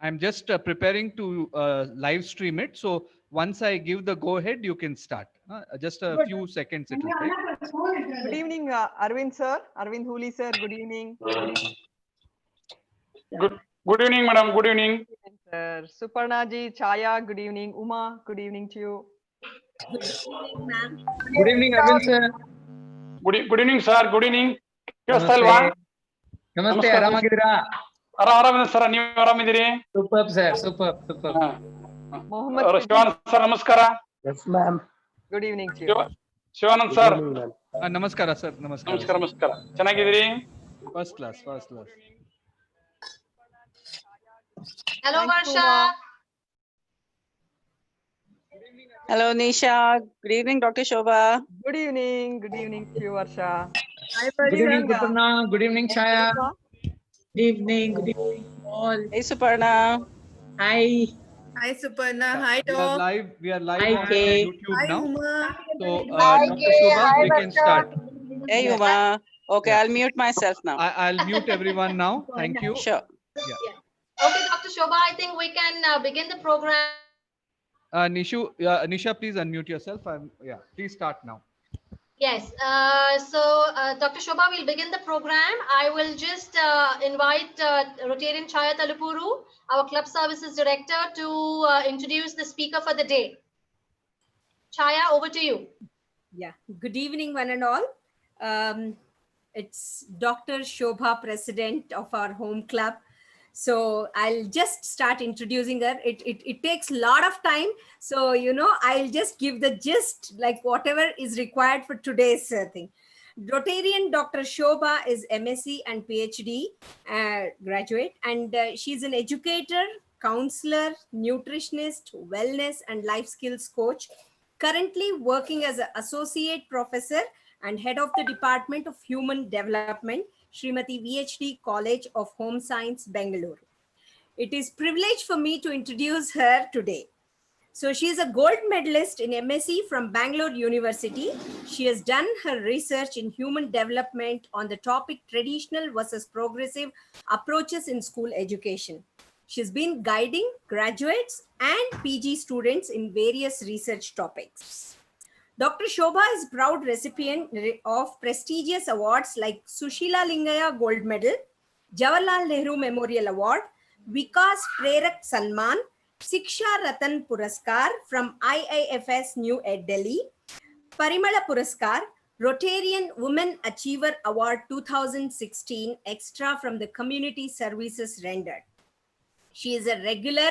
I'm just preparing to live stream it. So once I give the go ahead, you can start. Just a few seconds it will take. Good evening, Arvind sir, Arvind Huli sir. Good evening. Good evening, madam. Good evening. Sir Suparna ji, Chaya. Good evening. Uma. Good evening to you. Good evening, ma'am. Good evening, Arvind sir. Good evening, sir. Good evening. Namaste. Namaste. ಆರಾಮಾಗಿದ್ದೀರಾ? ಆರಾಮಿದ್ದೀನಿ sir, ನೀವು ಆರಾಮಿದ್ದೀರಿ? Superb sir, superb. Mohammed Shivanand sir ನಮಸ್ಕಾರ. Yes, ma'am. Good evening to you. Shivanand sir ನಮಸ್ಕಾರ sir. ನಮಸ್ಕಾರ. ಚೆನ್ನಾಗಿದ್ದೀರಿ? First class. Hello, Varsha. Hello, Nisha. Good evening, Dr. Shobha. Good evening to you, Varsha. Good evening, Suparna. Good evening, Chaya. Good evening all. Hey, Suparna. Hi. Hi, Suparna. Hi, Tom. We are live Hi, on Kay. YouTube Hi, now. Uma. So Dr. Shobha, we can start. Hey, Uma. Okay, I'll mute myself now. I'll mute everyone now. Thank you. Sure. Okay, Dr. Shobha, I think we can begin the program. Nisha, please unmute yourself. Please start now. Yes. Dr. Shobha will begin the program. I will just invite Rotarian Chaya Talupuru, our club services director, to introduce the speaker for the day. Chaya, over to you. Yeah. Good evening, one and all. It's Dr. Shobha, president of our home club. So I'll just start introducing her. It takes a lot of time. So, I'll just give the gist, like whatever is required for today's thing. Rotarian Dr. Shobha is MSc and PhD graduate, and she's an educator, counselor, nutritionist, wellness and life skills coach, currently working as an associate professor and head of the Department of Human Development, Srimati VHD College of Home Science, Bangalore. It is privilege for me to introduce her today. So she is a gold medalist in MSc from Bangalore University. She has done her research in human development on the topic traditional versus progressive approaches in school education. She's been guiding graduates and PG students in various research topics. Dr. Shobha is proud recipient of prestigious awards like Sushila Lingaya Gold Medal, Jawaharlal Nehru Memorial Award, Vikas Prerak Sanman, Siksha Ratan Puraskar from IIFS New Delhi, Parimala Puraskar, Rotarian Women Achiever Award 2016 extra from the community services rendered. She is a regular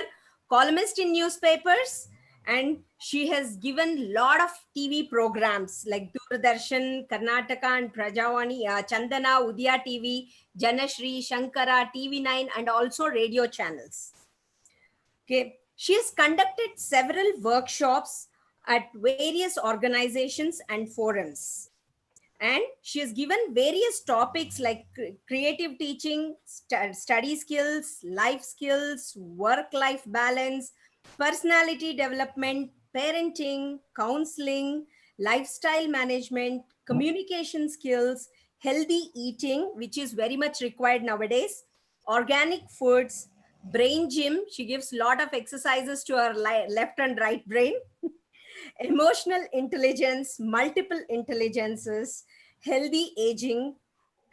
columnist in newspapers, and she has given a lot of TV programs like Doordarshan, Karnataka and Prajavani, Chandana, Udaya TV, Janashri, Shankara, TV9 and also radio channels. Okay. She has conducted several workshops at various organizations and forums. And she has given various topics like creative teaching, study skills, life skills, work-life balance, personality development, parenting, counseling, lifestyle management, communication skills, healthy eating, which is very much required nowadays, organic foods, brain gym. She gives a lot of exercises to her left and right brain, emotional intelligence, multiple intelligences, healthy aging,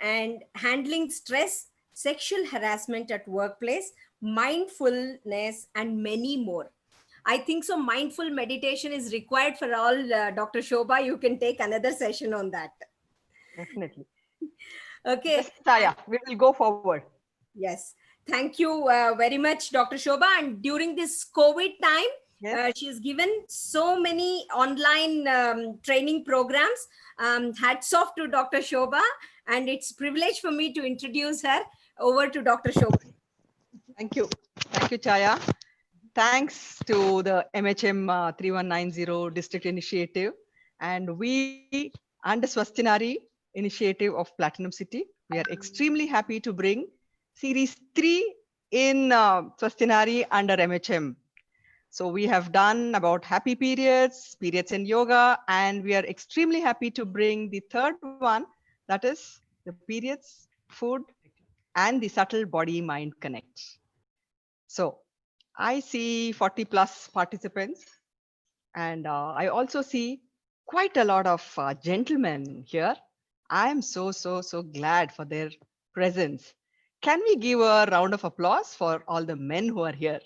and handling stress, sexual harassment at workplace, mindfulness, and many more. I think so mindful meditation is required for all. Dr. Shobha, you can take another session on that. Definitely. Okay. Yes, Chaya, we will go forward. Yes. Thank you very much, Dr. Shobha. And during this COVID time, she has given so many online training programs. Hats off to Dr. Shobha. And it's a privilege for me to introduce her. Over to Dr. Shobha. Thank you. Thank you, Chaya. Thanks to the MHM 3190 District Initiative and we and the Swaasthya Nari initiative of Platinum City. We are extremely happy to bring Series 3 in Swaasthya Nari under MHM. So we have done about happy periods in yoga, and we are extremely happy to bring the third one, that is the periods, food, and the subtle body-mind connect. So I see 40 plus participants, and I also see quite a lot of gentlemen here. I am so glad for their presence. Can we give a round of applause for all the men who are here?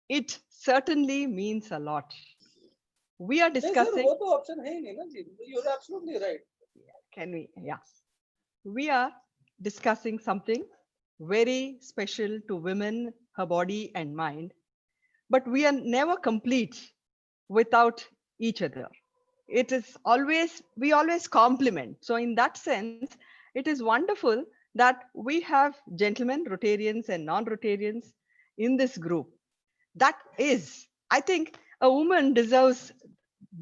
It certainly means a lot. We are discussing. You're absolutely right. Can we? Yeah. We are discussing something very special to women, her body and mind. But we are never complete without each other. It is always, we always complement. So, in that sense, it is wonderful that we have gentlemen, Rotarians, and non Rotarians in this group. That is, I think, a woman deserves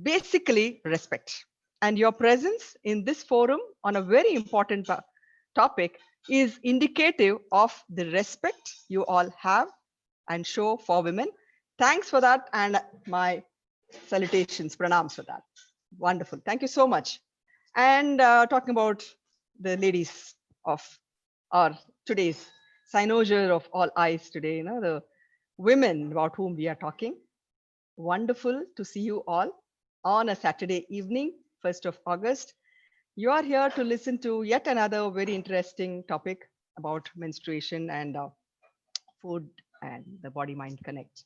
basically respect. And your presence in this forum on a very important topic is indicative of the respect you all have and show for women. Thanks for that, and my salutations, pranams for that. Wonderful. Thank you so much. And talking about the ladies of our today's cynosure of all eyes today, the women about whom we are talking. Wonderful to see you all on a Saturday evening, 1st of August. You are here to listen to yet another very interesting topic about menstruation and food and the body mind connect.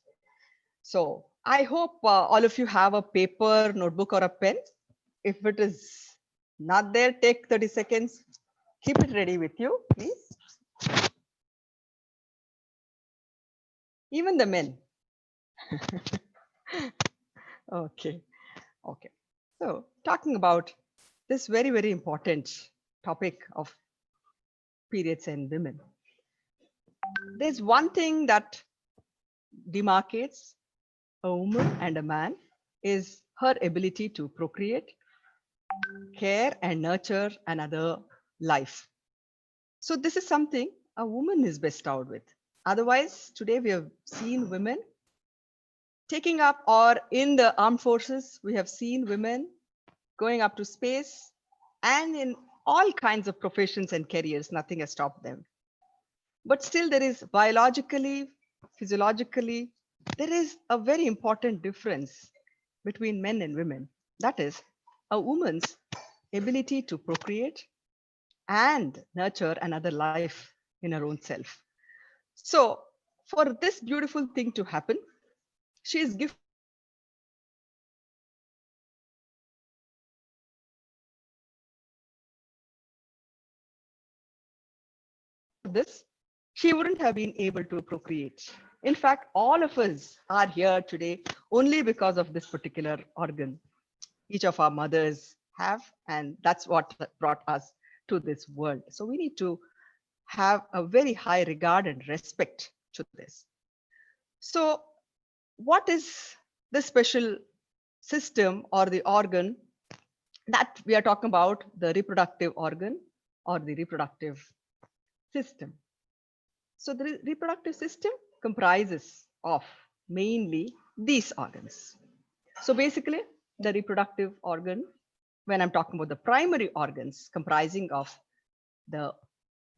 So I hope all of you have a paper, notebook, or a pen. If it is not there, take 30 seconds. Keep it ready with you, please. Even the men. Okay. Okay. So talking about this very important topic of periods and women. There's one thing that demarcates a woman and a man is her ability to procreate, care, and nurture another life. So this is something a woman is bestowed with. Otherwise, today we have seen women taking up, or in the armed forces, we have seen women going up to space, and in all kinds of professions and careers, nothing has stopped them. But still, there is biologically, physiologically, there is a very important difference between men and women. That is, a woman's ability to procreate and nurture another life in her own self. So, for this beautiful thing to happen, she is gifted this, she wouldn't have been able to procreate. In fact, all of us are here today only because of this particular organ. Each of our mothers have, and that's what brought us to this world. So we need to have a very high regard and respect to this. So what is the special system or the organ that we are talking about, the reproductive organ or the reproductive system? So the reproductive system comprises of mainly these organs. So basically, the reproductive organ, when I'm talking about the primary organs comprising of the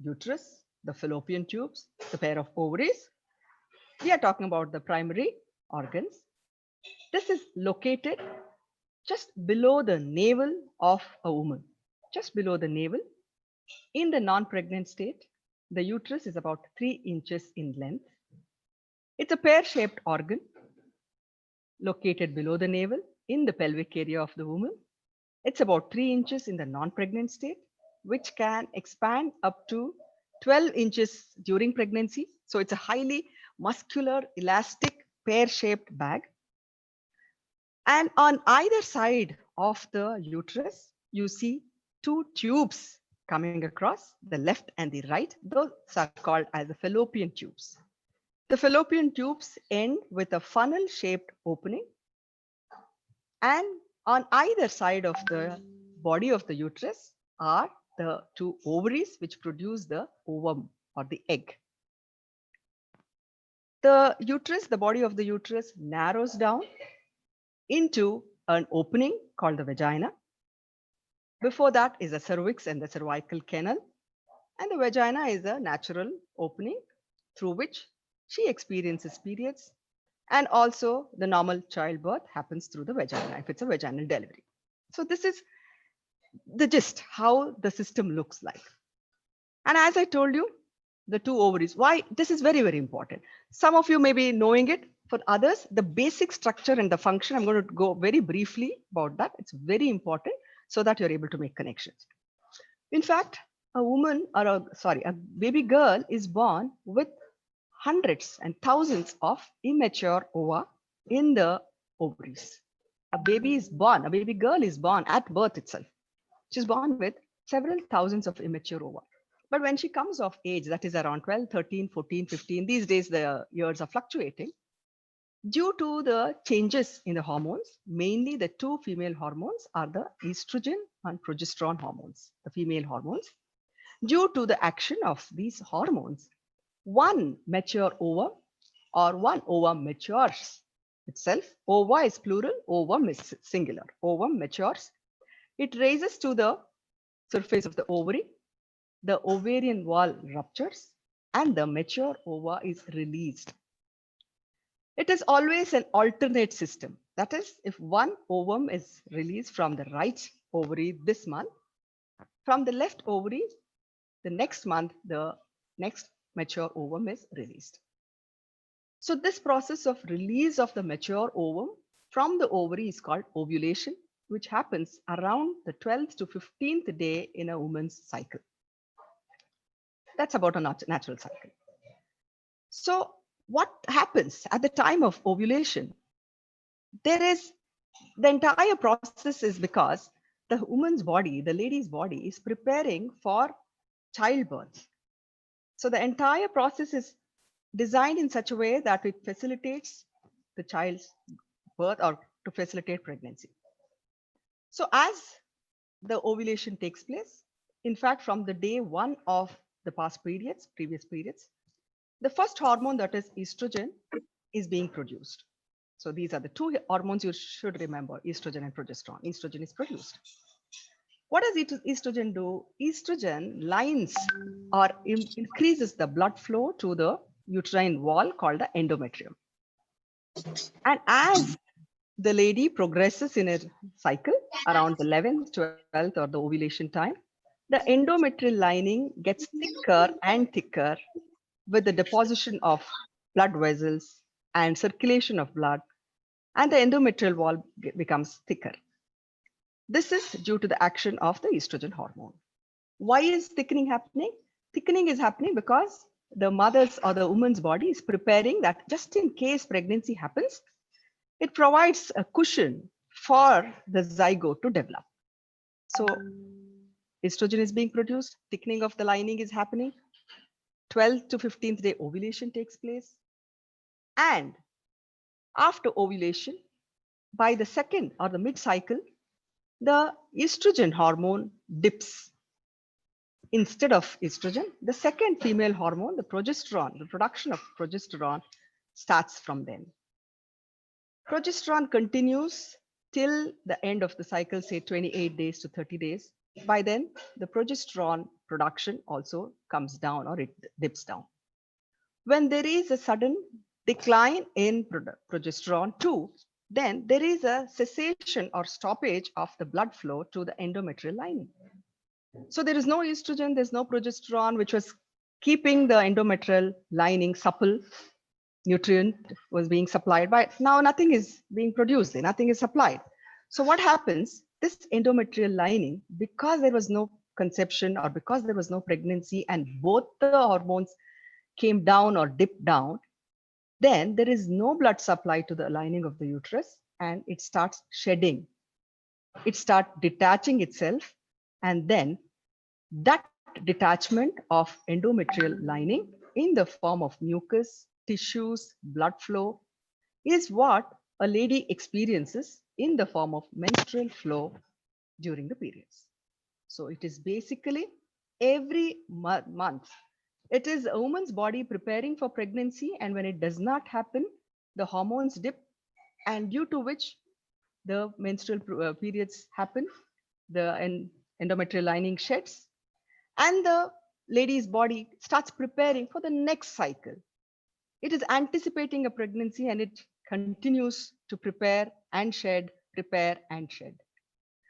uterus, the fallopian tubes, the pair of ovaries, we are talking about the primary organs. This is located just below the navel of a woman, just below the navel. In the non-pregnant state, the uterus is about 3 inches in length. It's a pear-shaped organ located below the navel in the pelvic area of the woman. It's about 3 inches in the non-pregnant state, which can expand up to 12 inches during pregnancy. So it's a highly muscular, elastic, pear-shaped bag. And on either side of the uterus, you see 2 tubes coming across, the left and the right. Those are called as the fallopian tubes. The fallopian tubes end with a funnel-shaped opening. And on either side of the body of the uterus are the 2 ovaries, which produce the ovum or the egg. The uterus, the body of the uterus narrows down into an opening called the vagina. Before that is the cervix and the cervical canal. And the vagina is a natural opening through which she experiences periods, and also the normal childbirth happens through the vagina if it's a vaginal delivery. So this is the gist how the system looks like. And as I told you, the two ovaries, why this is very, very important. Some of you may be knowing it. For others, the basic structure and the function, I'm going to go very briefly about that. It's very important so that you're able to make connections. In fact, a baby girl is born with hundreds and thousands of immature ova in the ovaries. A baby girl is born at birth itself. She's born with several thousands of immature ova. But when she comes of age, that is around 12, 13, 14, 15, these days the years are fluctuating. Due to the changes in the hormones, mainly the two female hormones are the estrogen and progesterone hormones, the female hormones. Due to the action of these hormones, one mature ova or one ova matures itself. Ova is plural, ovum is singular. Ovum matures. It raises to the surface of the ovary. The ovarian wall ruptures and the mature ova is released. It is always an alternate system. That is, if one ovum is released from the right ovary this month, from the left ovary, the next month, the next mature ovum is released. So this process of release of the mature ovum from the ovary is called ovulation, which happens around the 12th to 15th day in a woman's cycle. That's about a natural cycle. So what happens at the time of ovulation? The entire process is because the woman's body, the lady's body is preparing for childbirth. So the entire process is designed in such a way that it facilitates the child's birth or to facilitate pregnancy. So as the ovulation takes place, in fact, from the day one of the previous periods, the first hormone, that is estrogen, is being produced. So these are the two hormones you should remember, estrogen and progesterone. Estrogen is produced. What does estrogen do? Estrogen lines or increases the blood flow to the uterine wall called the endometrium. And as the lady progresses in her cycle around the 11th, 12th or the ovulation time, the endometrial lining gets thicker and thicker with the deposition of blood vessels and circulation of blood, and the endometrial wall becomes thicker. This is due to the action of the estrogen hormone. Why is thickening happening? Thickening is happening because the mother's or the woman's body is preparing that just in case pregnancy happens, it provides a cushion for the zygote to develop. So estrogen is being produced, thickening of the lining is happening, 12th to 15th day ovulation takes place. And after ovulation, by the second or the mid-cycle, the estrogen hormone dips. Instead of estrogen, the second female hormone, the progesterone, the production of progesterone starts from then. Progesterone continues till the end of the cycle, say 28 days to 30 days. By then, the progesterone production also comes down or it dips down. When there is a sudden decline in progesterone too, then there is a cessation or stoppage of the blood flow to the endometrial lining. So there is no estrogen, there's no progesterone, which was keeping the endometrial lining supple. Nutrient was being supplied, but now nothing is being produced, nothing is supplied. So what happens? This endometrial lining, because there was no conception or because there was no pregnancy and both the hormones came down or dipped down, then there is no blood supply to the lining of the uterus and it starts shedding. It starts detaching itself, and then that detachment of endometrial lining in the form of mucus, tissues, blood flow is what a lady experiences in the form of menstrual flow during the periods. So it is basically every month. It is a woman's body preparing for pregnancy, and when it does not happen, the hormones dip, and due to which the menstrual periods happen, the endometrial lining sheds, and the lady's body starts preparing for the next cycle. It is anticipating a pregnancy and it continues to prepare and shed, prepare and shed.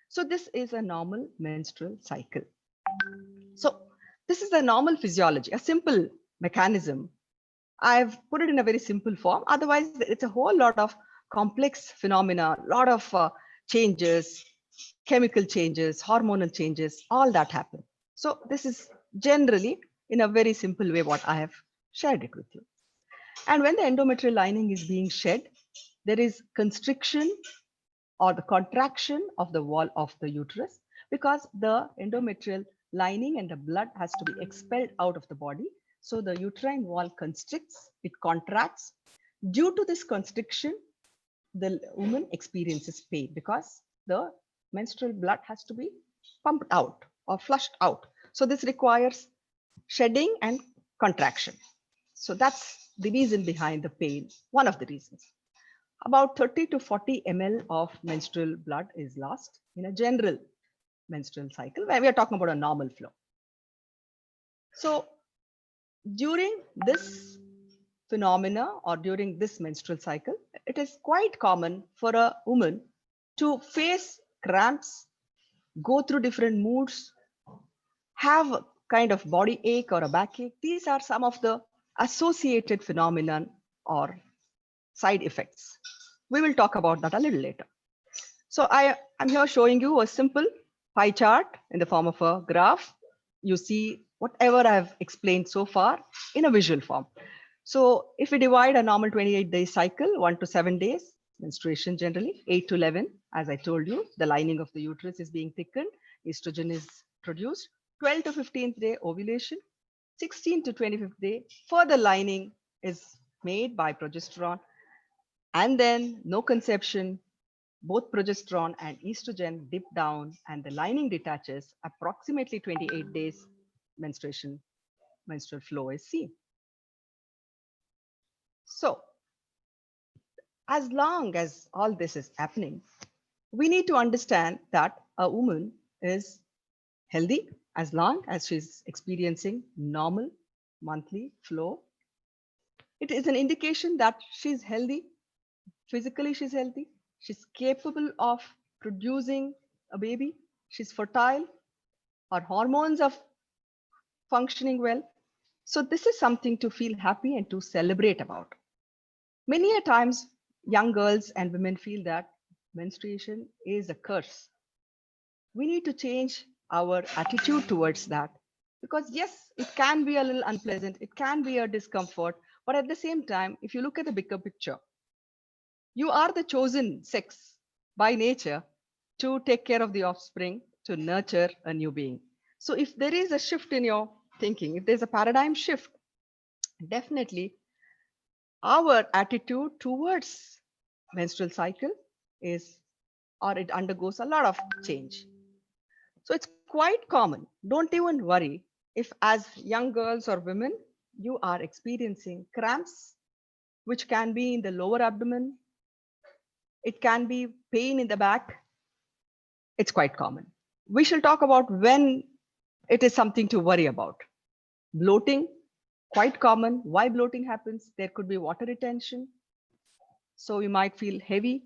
So this is a normal menstrual cycle. So this is a normal physiology, a simple mechanism. I've put it in a very simple form. Otherwise, it's a whole lot of complex phenomena, a lot of changes, chemical changes, hormonal changes, all that happen. So this is generally in a very simple way what I have shared it with you. And when the endometrial lining is being shed, there is constriction or the contraction of the wall of the uterus because the endometrial lining and the blood has to be expelled out of the body. So the uterine wall constricts, it contracts. Due to this constriction, the woman experiences pain because the menstrual blood has to be pumped out or flushed out. So this requires shedding and contraction. So that's the reason behind the pain, one of the reasons. About 30 to 40 ml of menstrual blood is lost in a general menstrual cycle where we are talking about a normal flow. So during this phenomena or during this menstrual cycle, it is quite common for a woman to face cramps, go through different moods, have a kind of body ache or a backache. These are some of the associated phenomenon or side effects. We will talk about that a little later. So I'm here showing you a simple pie chart in the form of a graph. You see whatever I've explained so far in a visual form. So if we divide a normal 28-day cycle, 1 to 7 days, menstruation generally, 8 to 11, as I told you, the lining of the uterus is being thickened, estrogen is produced, 12 to 15th day ovulation, 16 to 25th day, further lining is made by progesterone, and then no conception, both progesterone and estrogen dip down and the lining detaches. Approximately 28 days menstrual flow is seen. So as long as all this is happening, we need to understand that a woman is healthy as long as she's experiencing normal monthly flow. It is an indication that she's healthy. Physically, she's healthy. She's capable of producing a baby. She's fertile. Her hormones are functioning well. So this is something to feel happy and to celebrate about. Many a times, young girls and women feel that menstruation is a curse. We need to change our attitude towards that because yes, it can be a little unpleasant. It can be a discomfort. But at the same time, if you look at the bigger picture, you are the chosen sex by nature to take care of the offspring, to nurture a new being. So if there is a shift in your thinking, if there's a paradigm shift, definitely our attitude towards menstrual cycle is, or it undergoes a lot of change. So it's quite common. Don't even worry if as young girls or women, you are experiencing cramps, which can be in the lower abdomen. It can be pain in the back. It's quite common. We shall talk about when it is something to worry about. Bloating, quite common. Why bloating happens? There could be water retention. So you might feel heavy.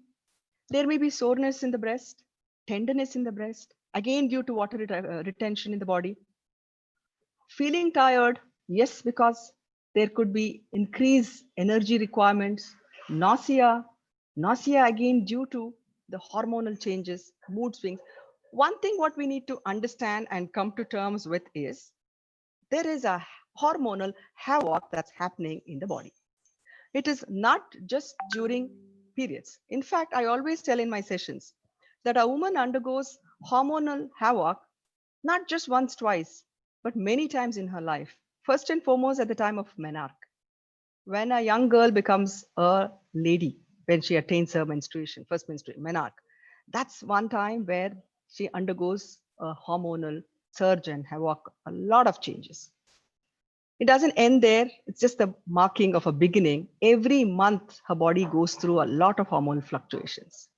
There may be soreness in the breast, tenderness in the breast, again due to water retention in the body. Feeling tired, yes, because there could be increased energy requirements, nausea again due to the hormonal changes, mood swings. One thing what we need to understand and come to terms with is there is a hormonal havoc that's happening in the body. It is not just during periods. In fact, I always tell in my sessions that a woman undergoes hormonal havoc not just once, twice, but many times in her life. First and foremost, at the time of menarche, when a young girl becomes a lady, when she attains her menstruation, first menstruation, menarche, that's one time where she undergoes a hormonal surge and havoc, a lot of changes. It doesn't end there. It's just the marking of a beginning. Every month, her body goes through a lot of hormonal fluctuations.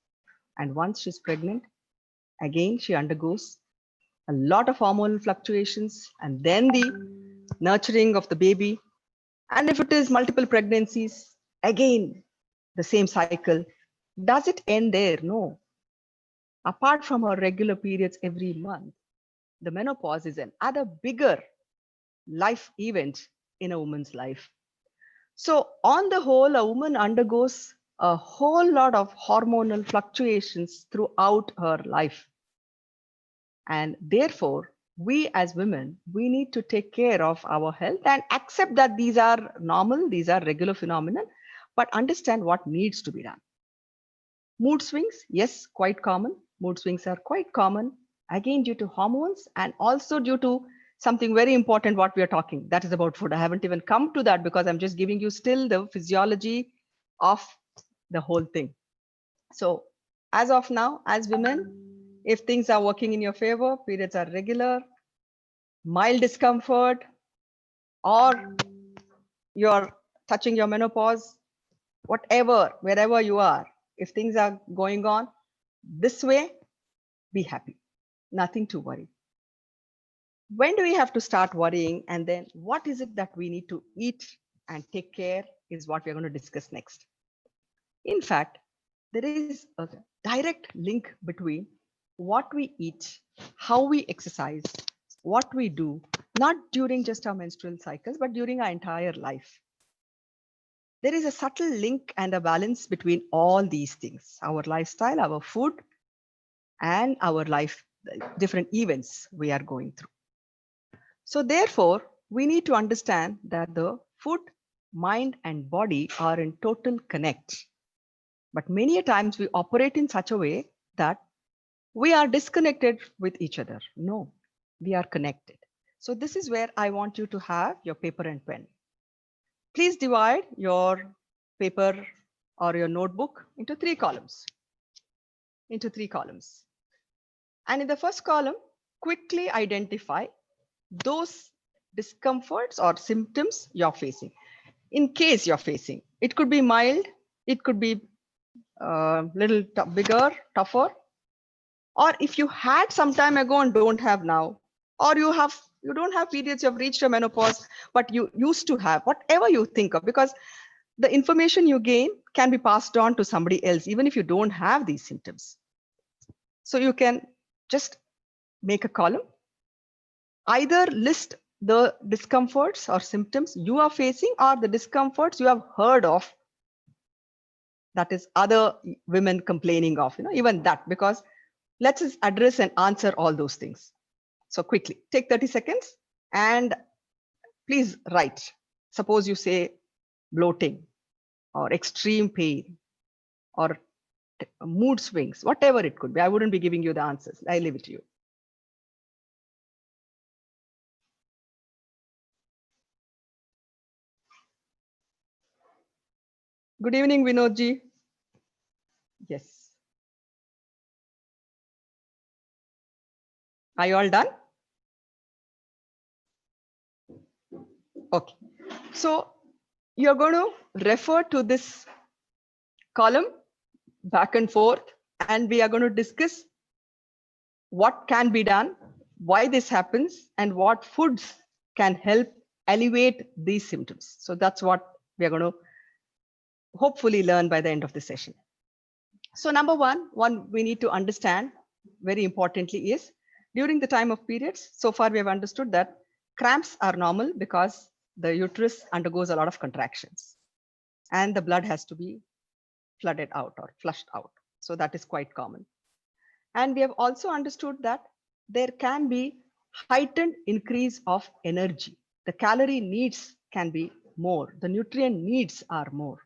And once she's pregnant, again, she undergoes a lot of hormonal fluctuations, and then the nurturing of the baby, And if it is multiple pregnancies, again, the same cycle. Does it end there? No. Apart from her regular periods every month, the menopause is another bigger life event in a woman's life. So, on the whole, a woman undergoes a whole lot of hormonal fluctuations throughout her life. And therefore, we as women, we need to take care of our health and accept that these are normal, these are regular phenomena, but understand what needs to be done. Mood swings, yes, quite common. Mood swings are quite common, again, due to hormones and also due to something very important, what we are talking, that is about food. I haven't even come to that because I'm just giving you still the physiology of the whole thing. So as of now, as women, if things are working in your favor, periods are regular, mild discomfort, or you're touching your menopause, whatever, wherever you are, if things are going on this way, be happy, nothing to worry. When do we have to start worrying? And then what is it that we need to eat and take care is what we're going to discuss next. In fact, there is a direct link between what we eat, how we exercise, what we do, not during just our menstrual cycles, but during our entire life. There is a subtle link and a balance between all these things, our lifestyle, our food, and our life, different events we are going through. So therefore, we need to understand that the food, mind, and body are in total connect. But many a times we operate in such a way that we are disconnected with each other. No, we are connected. So this is where I want you to have your paper and pen. Please divide your paper or your notebook into three columns. And in the first column, quickly identify those discomforts or symptoms you're facing. In case you're facing, it could be mild, it could be little bigger, tougher, or if you had some time ago and don't have now, or you don't have periods, you've reached a menopause, but you used to have, whatever you think of, because the information you gain can be passed on to somebody else, even if you don't have these symptoms. So you can just make a column, either list the discomforts or symptoms you are facing or the discomforts you have heard of, that is other women complaining of, even that, because let's just address and answer all those things. So quickly take 30 seconds and please write. Suppose you say bloating or extreme pain or mood swings, whatever it could be. I wouldn't be giving you the answers. I leave it to you. Good evening, Vinodji. Yes. Are you all done? Okay. So you're going to refer to this column back and forth, and we are going to discuss what can be done, why this happens, and what foods can help alleviate these symptoms. So that's what we are going to hopefully learn by the end of the session. So number one we need to understand very importantly is during the time of periods, so far we have understood that cramps are normal because the uterus undergoes a lot of contractions and the blood has to be flooded out or flushed out. So that is quite common. And we have also understood that there can be heightened increase of energy. The calorie needs can be more, the nutrient needs are more.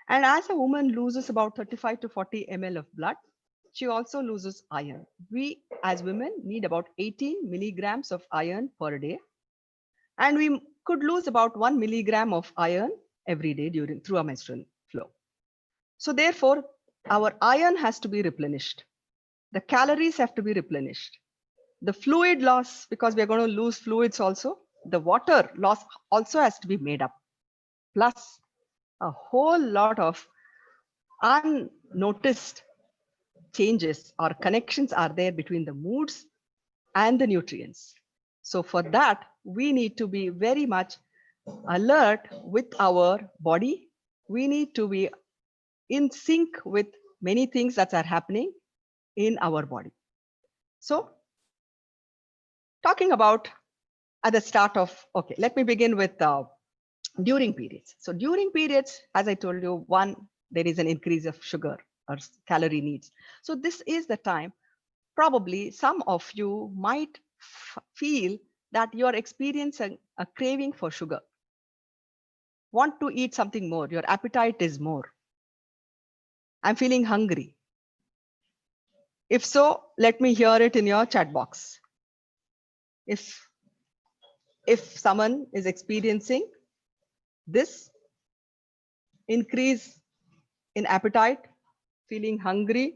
And as a woman loses about 35 to 40 ml of blood, she also loses iron. We as women need about 18 milligrams of iron per day. And we could lose about 1 milligram of iron every day through our menstrual flow. So therefore, our iron has to be replenished. The calories have to be replenished. The fluid loss, because we're going to lose fluids also, the water loss also has to be made up. Plus, a whole lot of unnoticed changes or connections are there between the moods and the nutrients. So for that, we need to be very much alert with our body. We need to be in sync with many things that are happening in our body. So talking about at the start of, okay, let me begin with during periods. So during periods, as I told you, one, there is an increase of sugar or calorie needs. So this is the time, probably some of you might feel that you're experiencing a craving for sugar, want to eat something more, your appetite is more. I'm feeling hungry. If so, let me hear it in your chat box. If someone is experiencing this increase in appetite, feeling hungry,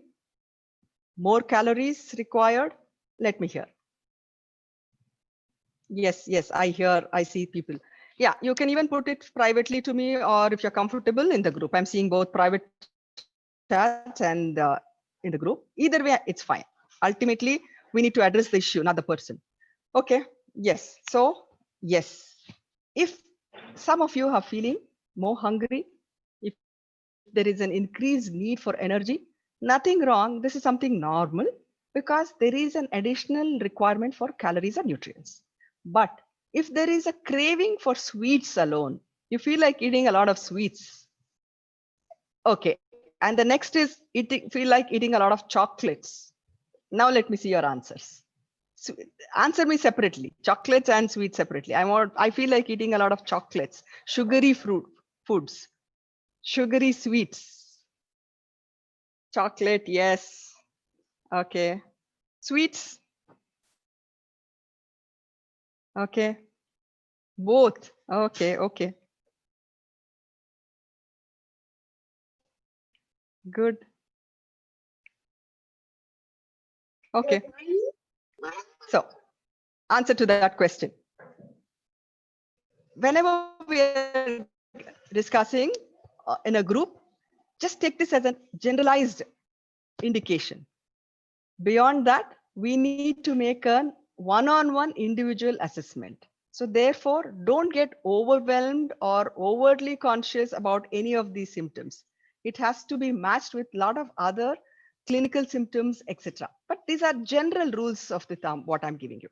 more calories required, let me hear. Yes, I hear, I see people. Yeah, you can even put it privately to me, or if you're comfortable in the group. I'm seeing both private chats and in the group. Either way, it's fine. Ultimately, we need to address the issue, not the person. Okay, yes. So, yes, if some of you are feeling more hungry, if there is an increased need for energy, nothing wrong. This is something normal because there is an additional requirement for calories and nutrients. But if there is a craving for sweets alone, you feel like eating a lot of sweets. Okay, and the next is feel like eating a lot of chocolates. Now let me see your answers. Answer me separately, chocolates and sweets separately. I feel like eating a lot of chocolates, sugary foods, sugary sweets. Chocolate, yes. Okay. Sweets, okay. Both, okay. Good. Okay. So, answer to that question. Whenever we are discussing in a group, just take this as a generalized indication. Beyond that, we need to make a one-on-one individual assessment. So therefore, don't get overwhelmed or overtly conscious about any of these symptoms. It has to be matched with a lot of other clinical symptoms, etc. But these are general rules of the thumb, what I'm giving you.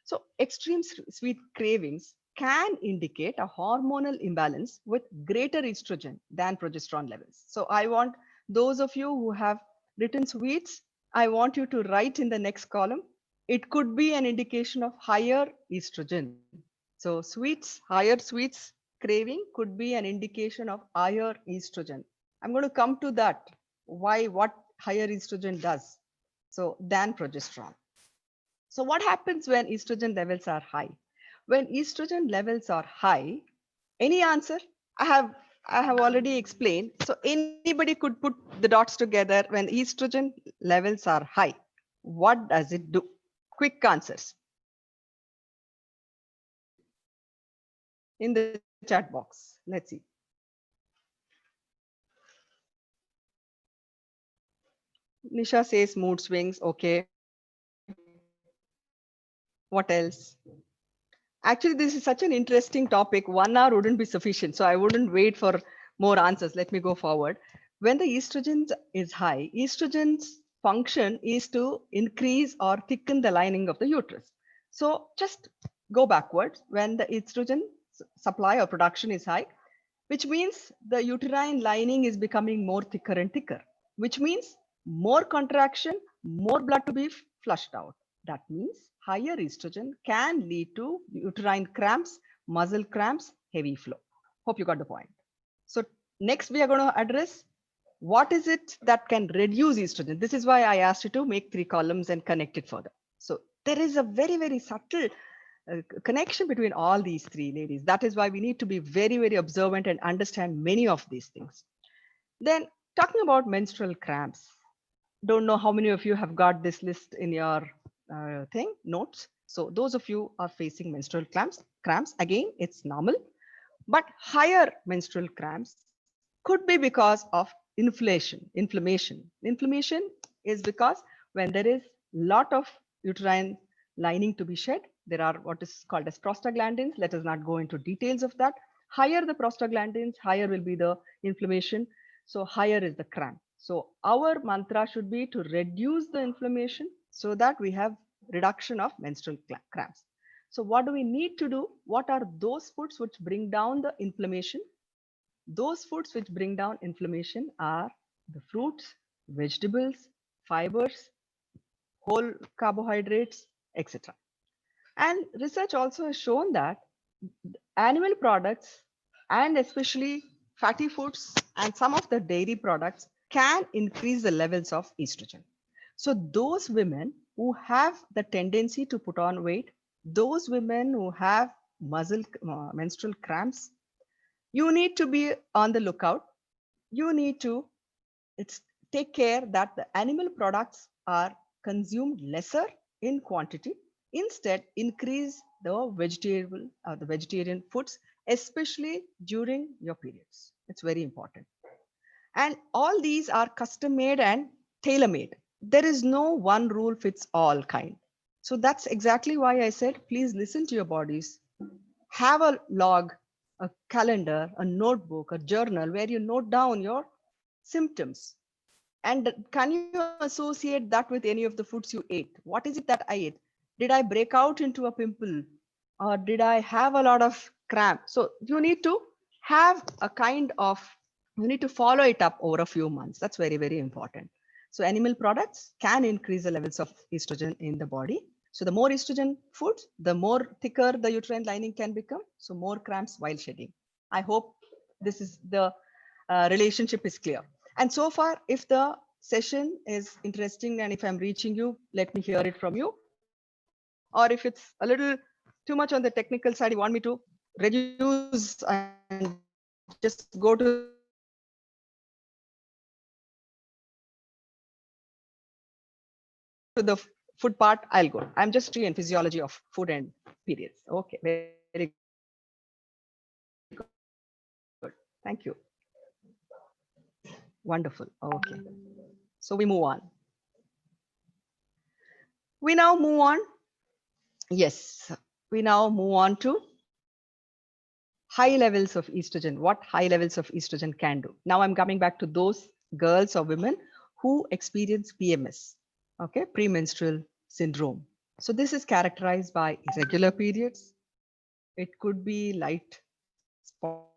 So extreme sweet cravings can indicate a hormonal imbalance with greater estrogen than progesterone levels. So I want those of you who have written sweets, I want you to write in the next column. It could be an indication of higher estrogen. So higher sweets craving could be an indication of higher estrogen. I'm going to come to that. Why, what higher estrogen does. So than progesterone. So what happens when estrogen levels are high? When estrogen levels are high, any answer? I have already explained. So anybody could put the dots together. When estrogen levels are high, what does it do? Quick answers in the chat box. Let's see. Nisha says mood swings. Okay. What else? Actually, this is such an interesting topic. 1 hour wouldn't be sufficient. So I wouldn't wait for more answers. Let me go forward. When the estrogen is high, estrogen's function is to increase or thicken the lining of the uterus. So just go backwards. When the estrogen supply or production is high, which means the uterine lining is becoming more thicker and thicker, which means more contraction, more blood to be flushed out. That means higher estrogen can lead to uterine cramps, muscle cramps, heavy flow. Hope you got the point. So next we are going to address what is it that can reduce estrogen. This is why I asked you to make 3 columns and connect it further. So there is a very, very subtle connection between all these 3 ladies. That is why we need to be very, very observant and understand many of these things. Then talking about menstrual cramps. Don't know how many of you have got this list in your notes. So those of you are facing menstrual cramps, again, it's normal. But higher menstrual cramps could be because of inflammation. Inflammation is because when there is lot of uterine lining to be shed. There are what is called as prostaglandins. Let us not go into details of that. Higher the prostaglandins, higher will be the inflammation. So higher is the cramp. So our mantra should be to reduce the inflammation so that we have reduction of menstrual cramps. So what do we need to do? What are those foods which bring down the inflammation? Those foods which bring down inflammation are the fruits, vegetables, fibers, whole carbohydrates, etc. And research also has shown that animal products and especially fatty foods and some of the dairy products can increase the levels of estrogen. So those women who have the tendency to put on weight, those women who have menstrual cramps, you need to be on the lookout. You need to it's take care that the animal products are consumed lesser in quantity. Instead, increase the vegetarian foods, especially during your periods. It's very important. And all these are custom made and tailor made. There is no one rule fits all kind. So that's exactly why I said, please listen to your bodies. Have a log, a calendar, a notebook, a journal where you note down your symptoms. And can you associate that with any of the foods you ate? What is it that I ate? Did I break out into a pimple? Or did I have a lot of cramp? So you need to have a kind of, you need to follow it up over a few months. That's very, very important. So animal products can increase the levels of estrogen in the body. So the more estrogen foods, the more thicker the uterine lining can become. So more cramps while shedding. I hope this is the relationship is clear. And so far, if the session is interesting and if I'm reaching you, let me hear it from you. Or if it's a little too much on the technical side, you want me to reduce and just go to the food part, I'll go. I'm just free and physiology of food and periods. Okay, very good. So we move on to the food part. I'll go. I'm just free and physiology of food and periods. Okay, very good. Thank you. Wonderful. Okay. So we move on. We now move on. Yes, we now move on to high levels of estrogen, what high levels of estrogen can do. Now I'm coming back to those girls or women who experience PMS, okay, premenstrual syndrome. So this is characterized by irregular periods. It could be light spotting,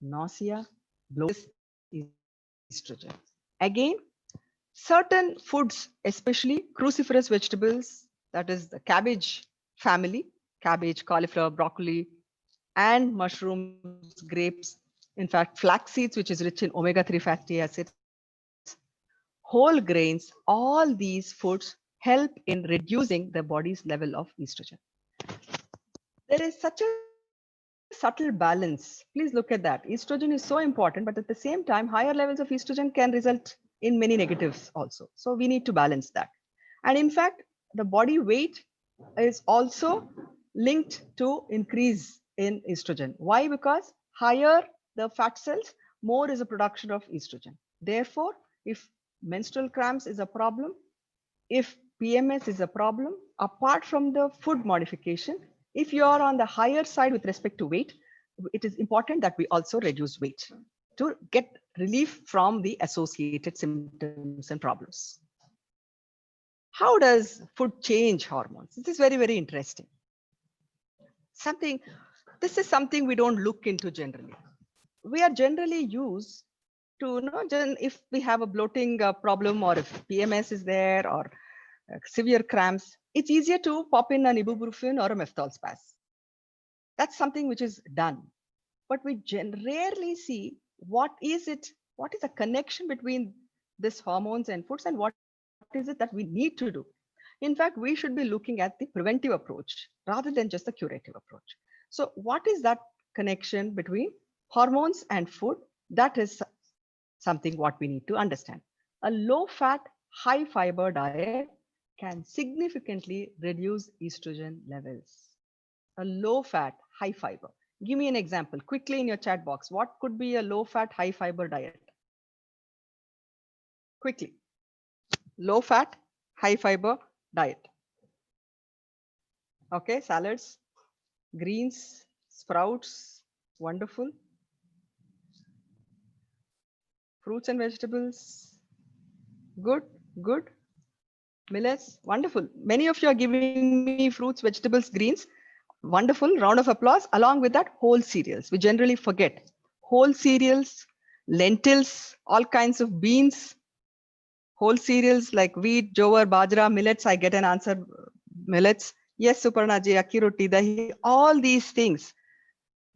nausea, bloating, estrogen. Again, certain foods, especially cruciferous vegetables, that is the cabbage family, cabbage, cauliflower, broccoli, and mushrooms, grapes, in fact, flax seeds, which is rich in omega-3 fatty acids, whole grains, all these foods help in reducing the body's level of estrogen. There is such a subtle balance. Please look at that. Estrogen is so important, but at the same time, higher levels of estrogen can result in many negatives also. So we need to balance that. And in fact, the body weight is also linked to increase in estrogen. Why? Because higher the fat cells, more is a production of estrogen. Therefore, if menstrual cramps is a problem, if PMS is a problem, apart from the food modification, if you are on the higher side with respect to weight, it is important that we also reduce weight to get relief from the associated symptoms and problems. How does food change hormones? This is very, very interesting. Something, this is something we don't look into generally. We are generally used to know if we have a bloating problem or if PMS is there or severe cramps, it's easier to pop in an ibuprofen or a methotrexate. That's something which is done. But we rarely see what is the connection between this hormones and foods and what is it that we need to do. In fact, we should be looking at the preventive approach rather than just the curative approach. So what is that connection between hormones and food? That is something what we need to understand. A low fat, high fiber diet can significantly reduce estrogen levels. A low fat, high fiber. Give me an example quickly in your chat box. What could be a low fat, high fiber diet? Quickly. Low fat, high fiber diet. Okay, salads, greens, sprouts, wonderful. Fruits and vegetables, good, good. Millets, wonderful. Many of you are giving me fruits, vegetables, greens. Wonderful. Round of applause. Along with that, whole cereals. We generally forget whole cereals, lentils, all kinds of beans, whole cereals like wheat, jowar, bajra, millets. I get an answer. Millets. Yes, Suparnaji, akki roti, dahi, all these things.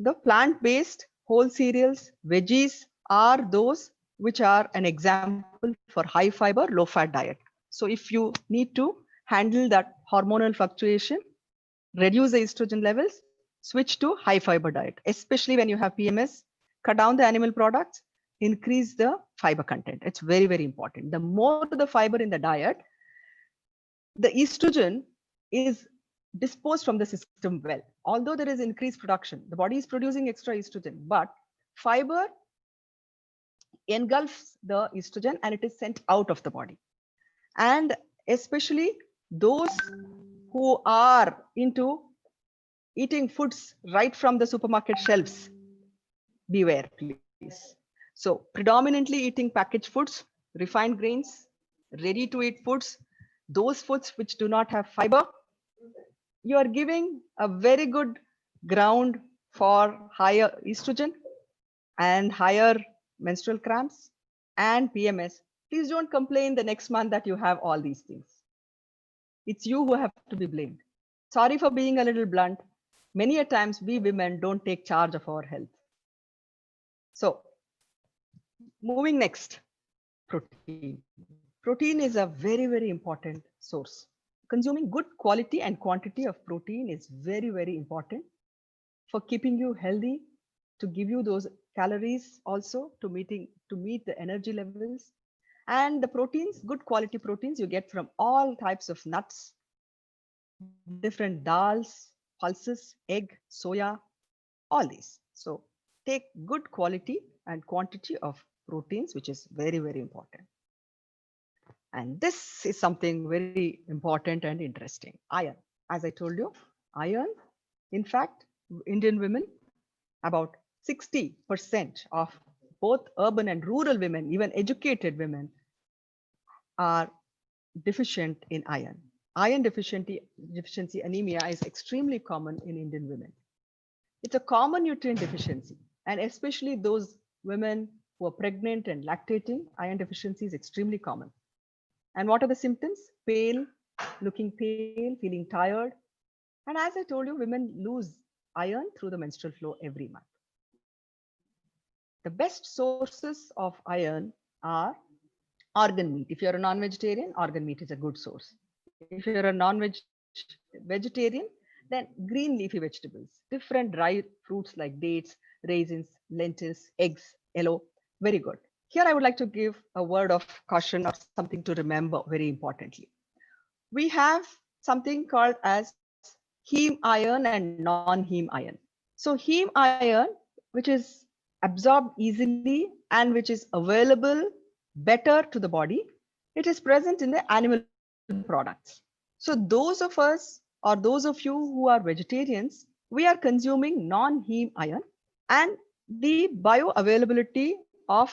The plant-based whole cereals, veggies are those which are an example for high fiber, low fat diet. So if you need to handle that hormonal fluctuation, reduce the estrogen levels, switch to high fiber diet, especially when you have PMS, cut down the animal products, increase the fiber content. It's very, very important. The more the fiber in the diet, the estrogen is disposed from the system well. Although there is increased production, the body is producing extra estrogen, but fiber engulfs the estrogen and it is sent out of the body. And especially those who are into eating foods right from the supermarket shelves, beware, please. So predominantly eating packaged foods, refined grains, ready to eat foods, those foods which do not have fiber, you are giving a very good ground for higher estrogen and higher menstrual cramps and PMS. Please don't complain the next month that you have all these things. It's you who have to be blamed. Sorry for being a little blunt. Many a times we women don't take charge of our health. So moving next, protein. Protein is a very, very important source. Consuming good quality and quantity of protein is very, very important for keeping you healthy, to give you those calories also to meet the energy levels. And the proteins, good quality proteins you get from all types of nuts, different dals, pulses, egg, soya, all these. So take good quality and quantity of proteins, which is very, very important. And this is something very important and interesting. Iron. As I told you, iron, in fact, Indian women, about 60% of both urban and rural women, even educated women, are deficient in iron. Iron deficiency anemia is extremely common in Indian women. It's a common nutrient deficiency, and especially those women who are pregnant and lactating, iron deficiency is extremely common. And what are the symptoms? Pale, looking pale, feeling tired. And as I told you, women lose iron through the menstrual flow every month. The best sources of iron are organ meat. If you're a non-vegetarian, organ meat is a good source. If you're a non-vegetarian, then green leafy vegetables, different dry fruits like dates, raisins, lentils, eggs, yellow, very good. Here I would like to give a word of caution or something to remember very importantly. We have something called as heme iron and non-heme iron. So heme iron, which is absorbed easily and which is available better to the body, it is present in the animal products. So those of us or those of you who are vegetarians, we are consuming non-heme iron, and the bioavailability of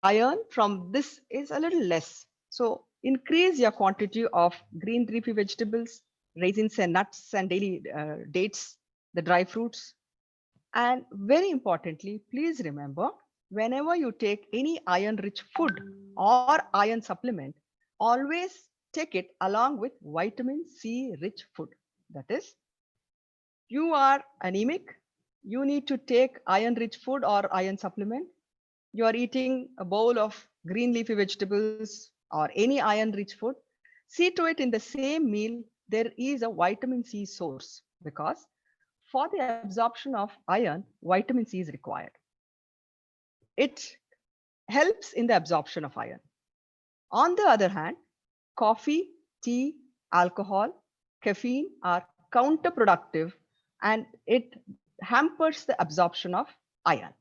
iron from this is a little less. So increase your quantity of green leafy vegetables, raisins and nuts and daily dates, the dry fruits. And very importantly, please remember, whenever you take any iron-rich food or iron supplement, always take it along with vitamin C-rich food. That is, you are anemic, you need to take iron-rich food or iron supplement. You are eating a bowl of green leafy vegetables or any iron-rich food. See to it in the same meal, there is a vitamin C source, because for the absorption of iron, vitamin C is required. It helps in the absorption of iron. On the other hand, coffee, tea, alcohol, caffeine are counterproductive and it hampers the absorption of iron.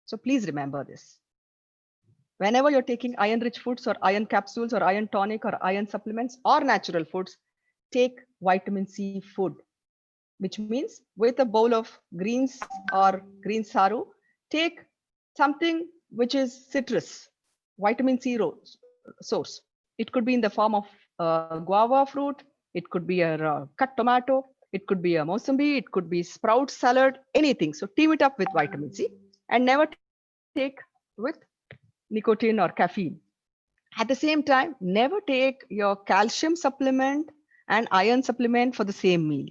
So please remember this. Whenever you're taking iron-rich foods or iron capsules or iron tonic or iron supplements or natural foods, take vitamin C food, which means with a bowl of greens or green saru, take something which is citrus, vitamin C source. It could be in the form of guava fruit, it could be a cut tomato, it could be a mosambi, it could be sprout salad, anything. So team it up with vitamin C and never take with nicotine or caffeine. At the same time, never take your calcium supplement and iron supplement for the same meal.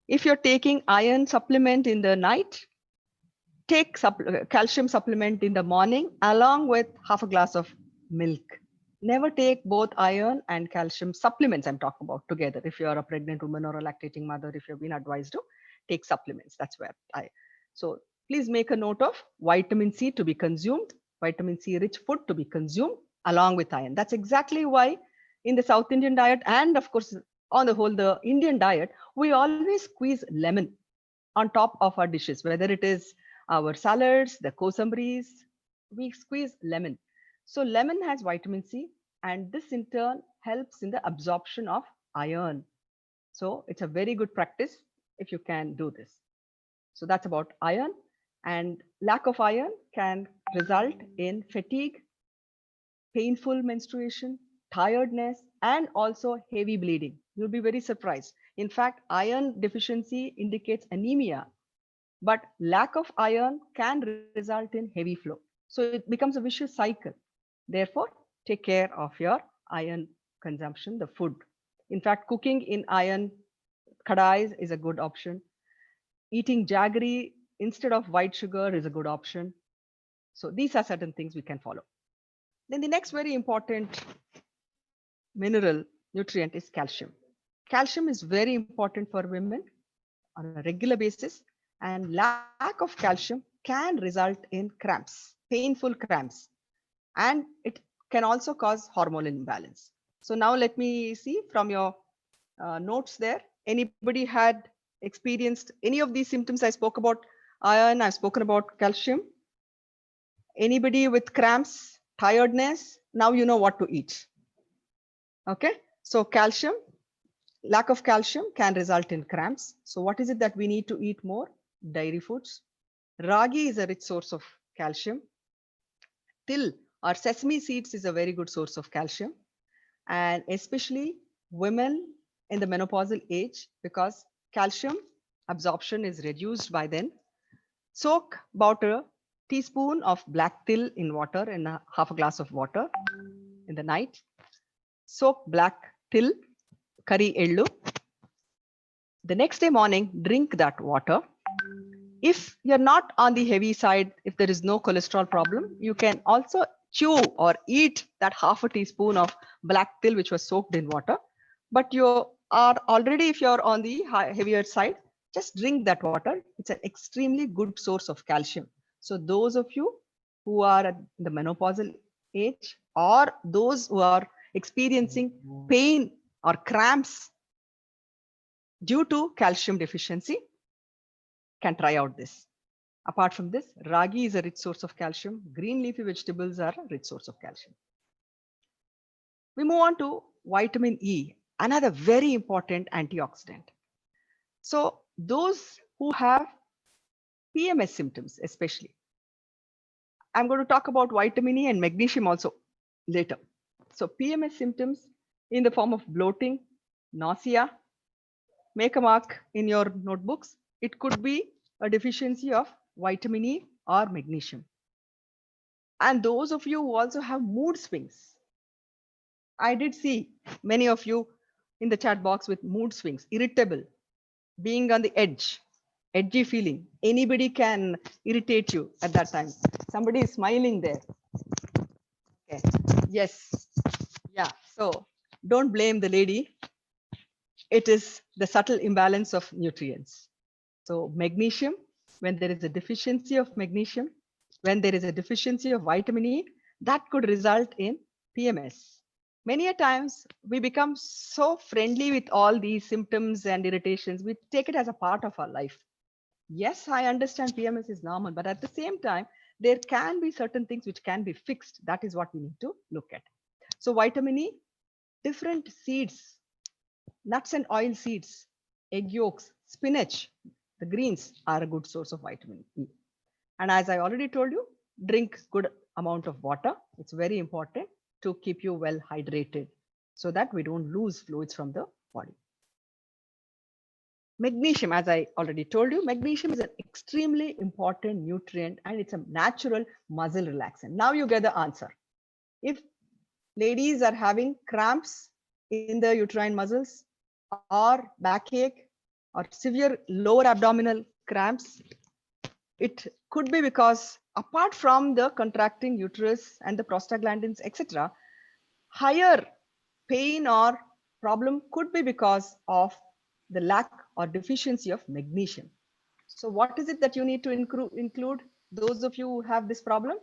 If you're taking iron supplement in the night, take calcium supplement in the morning along with half a glass of milk. Never take both iron and calcium supplements I'm talking about together. If you're a pregnant woman or a lactating mother, if you've been advised to take supplements, that's where so please make a note of vitamin C to be consumed, vitamin C rich food to be consumed along with iron. That's exactly why in the South Indian diet, and of course on the whole the Indian diet, we always squeeze lemon on top of our dishes, whether it is our salads, the kosambaris, we squeeze lemon. So lemon has vitamin C, and this in turn helps in the absorption of iron. So it's a very good practice if you can do this. So that's about iron, and lack of iron can result in fatigue, painful menstruation, tiredness, and also heavy bleeding. You'll be very surprised. In fact, iron deficiency indicates anemia, but lack of iron can result in heavy flow. So it becomes a vicious cycle. Therefore, take care of your iron consumption, the food. In fact, cooking in iron kadais is a good option. Eating jaggery instead of white sugar is a good option. So these are certain things we can follow. Then the next very important mineral nutrient is calcium. Calcium is very important for women on a regular basis, and lack of calcium can result in cramps, painful cramps, and it can also cause hormonal imbalance. So now let me see from your notes there. Anybody had experienced any of these symptoms? I spoke about iron, I've spoken about calcium. Anybody with cramps, tiredness? Now you know what to eat. Okay, so calcium, lack of calcium can result in cramps. So what is it that we need to eat more? Dairy foods. Ragi is a rich source of calcium. Till or sesame seeds is a very good source of calcium, and especially women in the menopausal age, because calcium absorption is reduced by then. Soak about a teaspoon of black till in water, in half a glass of water in the night. Soak black till, curry ellu. The next day morning, drink that water. If you're not on the heavy side, if there is no cholesterol problem, you can also chew or eat that half a teaspoon of black till which was soaked in water. But you are already, if you're on the heavier side, just drink that water. It's an extremely good source of calcium. So those of you who are at the menopausal age, or those who are experiencing pain or cramps due to calcium deficiency, can try out this. Apart from this, ragi is a rich source of calcium. Green leafy vegetables are a rich source of calcium. We move on to vitamin E, another very important antioxidant. So those who have PMS symptoms, especially, I'm going to talk about vitamin E and magnesium also later. So PMS symptoms in the form of bloating, nausea, make a mark in your notebooks. It could be a deficiency of vitamin E or magnesium. And those of you who also have mood swings, I did see many of you in the chat box with mood swings, irritable, being on the edge, edgy feeling. Anybody can irritate you at that time. Somebody is smiling there. Okay. Yes. Yeah. So don't blame the lady. It is the subtle imbalance of nutrients. So magnesium, when there is a deficiency of magnesium, when there is a deficiency of vitamin E, that could result in PMS. Many a times we become so friendly with all these symptoms and irritations, we take it as a part of our life. Yes, I understand PMS is normal, but at the same time, there can be certain things which can be fixed. That is what we need to look at. So vitamin E, different seeds, nuts and oil seeds, egg yolks, spinach, the greens are a good source of vitamin E. And as I already told you, drink good amount of water. It's very important to keep you well hydrated so that we don't lose fluids from the body. Magnesium, as I already told you, magnesium is an extremely important nutrient and it's a natural muscle relaxant. Now you get the answer. If ladies are having cramps in the uterine muscles or backache or severe lower abdominal cramps, it could be because apart from the contracting uterus and the prostaglandins, etc., higher pain or problem could be because of the lack or deficiency of magnesium. So what is it that you need to include? Those of you who have this problem,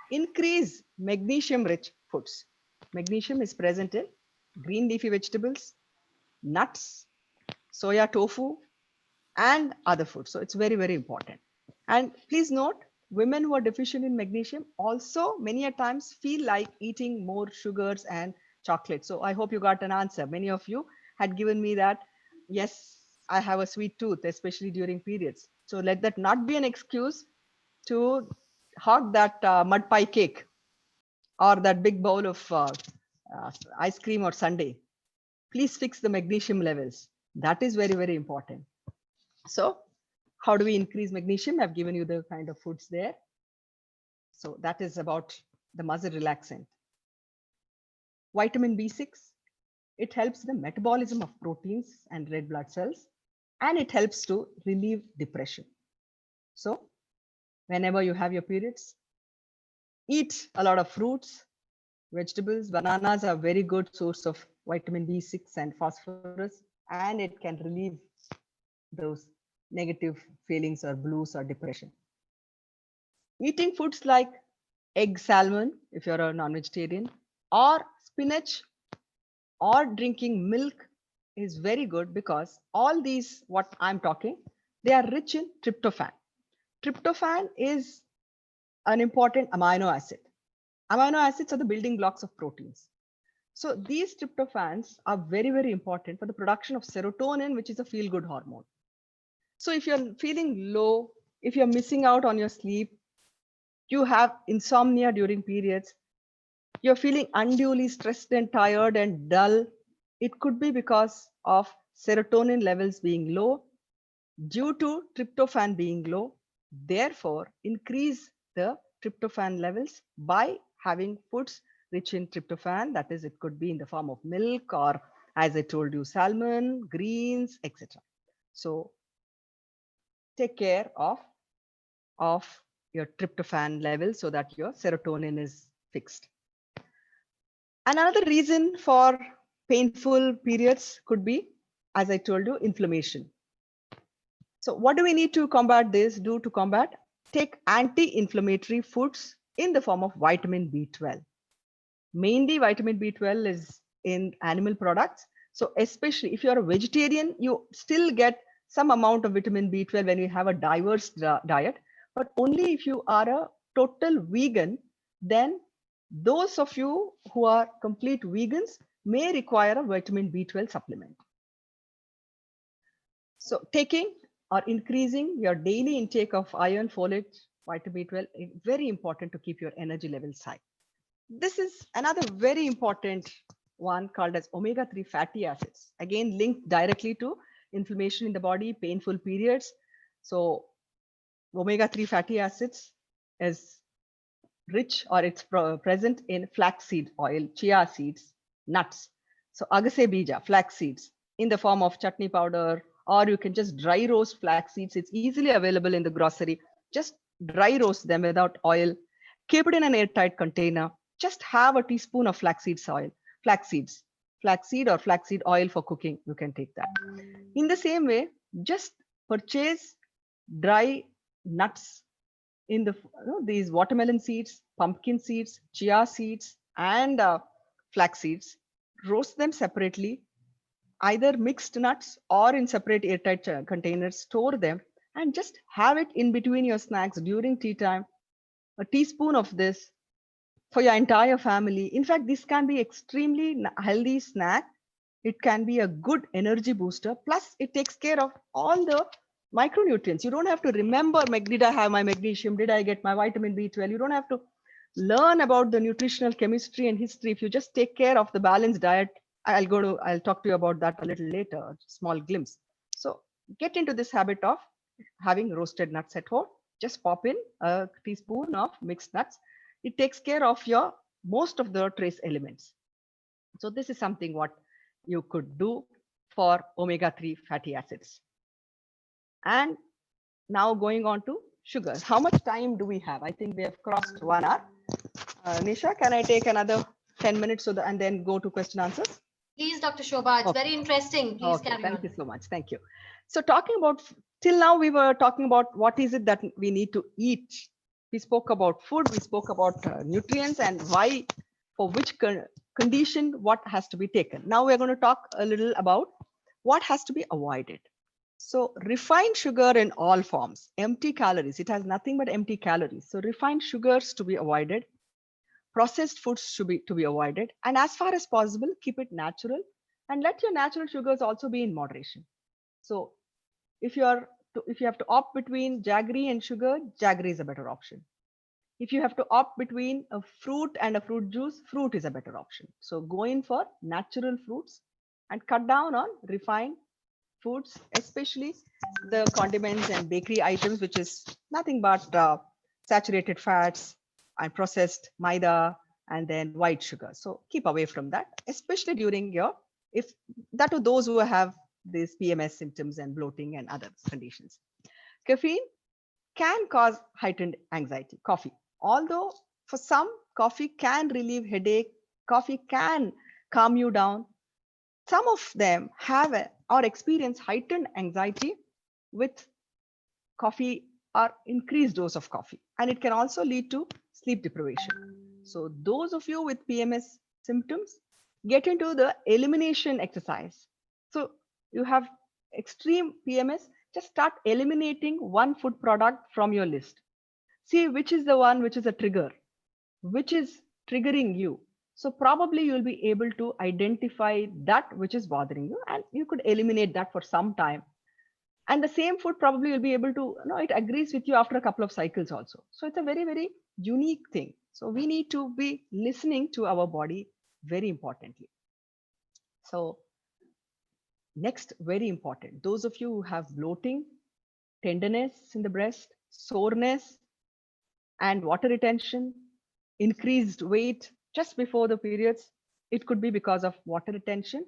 increase magnesium rich foods. Magnesium is present in green leafy vegetables, nuts, soya tofu, and other foods. So it's very, very important. And please note, women who are deficient in magnesium also many a times feel like eating more sugars and chocolate. So I hope you got an answer. Many of you had given me that, yes, I have a sweet tooth, especially during periods. So let that not be an excuse to hog that mud pie cake or that big bowl of ice cream or sundae. Please fix the magnesium levels. That is very, very important. So how do we increase magnesium? I've given you the kind of foods there. So that is about the muscle relaxant. Vitamin B6, it helps the metabolism of proteins and red blood cells, and it helps to relieve depression. So whenever you have your periods, eat a lot of fruits, vegetables. Bananas are a very good source of vitamin B6 and phosphorus, and it can relieve those negative feelings or blues or depression. Eating foods like egg salmon, if you're a non-vegetarian, or spinach, or drinking milk is very good because all these, what I'm talking, they are rich in tryptophan. Tryptophan is an important amino acid. Amino acids are the building blocks of proteins. So these tryptophans are very, very important for the production of serotonin, which is a feel-good hormone. So if you're feeling low, if you're missing out on your sleep, you have insomnia during periods, you're feeling unduly stressed and tired and dull, it could be because of serotonin levels being low due to tryptophan being low. Therefore, increase the tryptophan levels by having foods rich in tryptophan. That is, it could be in the form of milk or, as I told you, salmon, greens, etc. So take care of your tryptophan level so that your serotonin is fixed. Another reason for painful periods could be, as I told you, inflammation. So what do we need to combat this? Take anti-inflammatory foods in the form of vitamin B12. Mainly vitamin B12 is in animal products. So especially if you're a vegetarian, you still get some amount of vitamin B12 when you have a diverse diet. But only if you are a total vegan, then those of you who are complete vegans may require a vitamin B12 supplement. So taking or increasing your daily intake of iron, folate, vitamin B12 is very important to keep your energy levels high. This is another very important one called as omega-3 fatty acids. Again, linked directly to inflammation in the body, painful periods. So omega-3 fatty acids is rich, or it's present in flaxseed oil, chia seeds, nuts. So agase bija, flax seeds, in the form of chutney powder, or you can just dry roast flax seeds. It's easily available in the grocery. Just dry roast them without oil. Keep it in an airtight container. Just have a teaspoon of flaxseed oil, flaxseed or flaxseed oil for cooking. You can take that. In the same way, just purchase dry nuts in these watermelon seeds, pumpkin seeds, chia seeds, and flax seeds. Roast them separately, either mixed nuts or in separate airtight containers. Store them and just have it in between your snacks during tea time. A teaspoon of this for your entire family. In fact, this can be extremely healthy snack. It can be a good energy booster. Plus, it takes care of all the micronutrients. You don't have to remember, did I have my magnesium? Did I get my vitamin B12? You don't have to learn about the nutritional chemistry and history. If you just take care of the balanced diet, I'll talk to you about that a little later, a small glimpse. So get into this habit of having roasted nuts at home. Just pop in a teaspoon of mixed nuts. It takes care of your most of the trace elements. So this is something what you could do for omega-3 fatty acids. And now going on to sugars. How much time do we have? I think we have crossed 1 hour. Nisha, can I take another 10 minutes and then go to question answers? Please, Dr. Shobha, it's very interesting. Please carry on. Thank you so much. Thank you. So talking about, till now we were talking about what is it that we need to eat. We spoke about food, we spoke about nutrients and why, for which condition, what has to be taken. Now we're going to talk a little about what has to be avoided. So refined sugar in all forms, empty calories, it has nothing but empty calories. So refined sugars to be avoided, processed foods to be avoided, and as far as possible, keep it natural and let your natural sugars also be in moderation. So if you have to opt between jaggery and sugar, jaggery is a better option. If you have to opt between a fruit and a fruit juice, fruit is a better option. So go in for natural fruits and cut down on refined foods, especially the condiments and bakery items, which is nothing but saturated fats and processed maida and then white sugar. So keep away from that, especially during those who have these PMS symptoms and bloating and other conditions. Caffeine can cause heightened anxiety. Coffee, although for some, coffee can relieve headache, coffee can calm you down. Some of them have or experience heightened anxiety with coffee or increased dose of coffee, and it can also lead to sleep deprivation. So those of you with PMS symptoms, get into the elimination exercise. So you have extreme PMS, just start eliminating one food product from your list. See which is the one which is a trigger, which is triggering you. So probably you'll be able to identify that which is bothering you, and you could eliminate that for some time. And the same food probably you'll be able to, it agrees with you after a couple of cycles also. So it's a very, very unique thing. So we need to be listening to our body very importantly. So next, very important, those of you who have bloating, tenderness in the breast, soreness, and water retention, increased weight just before the periods, it could be because of water retention.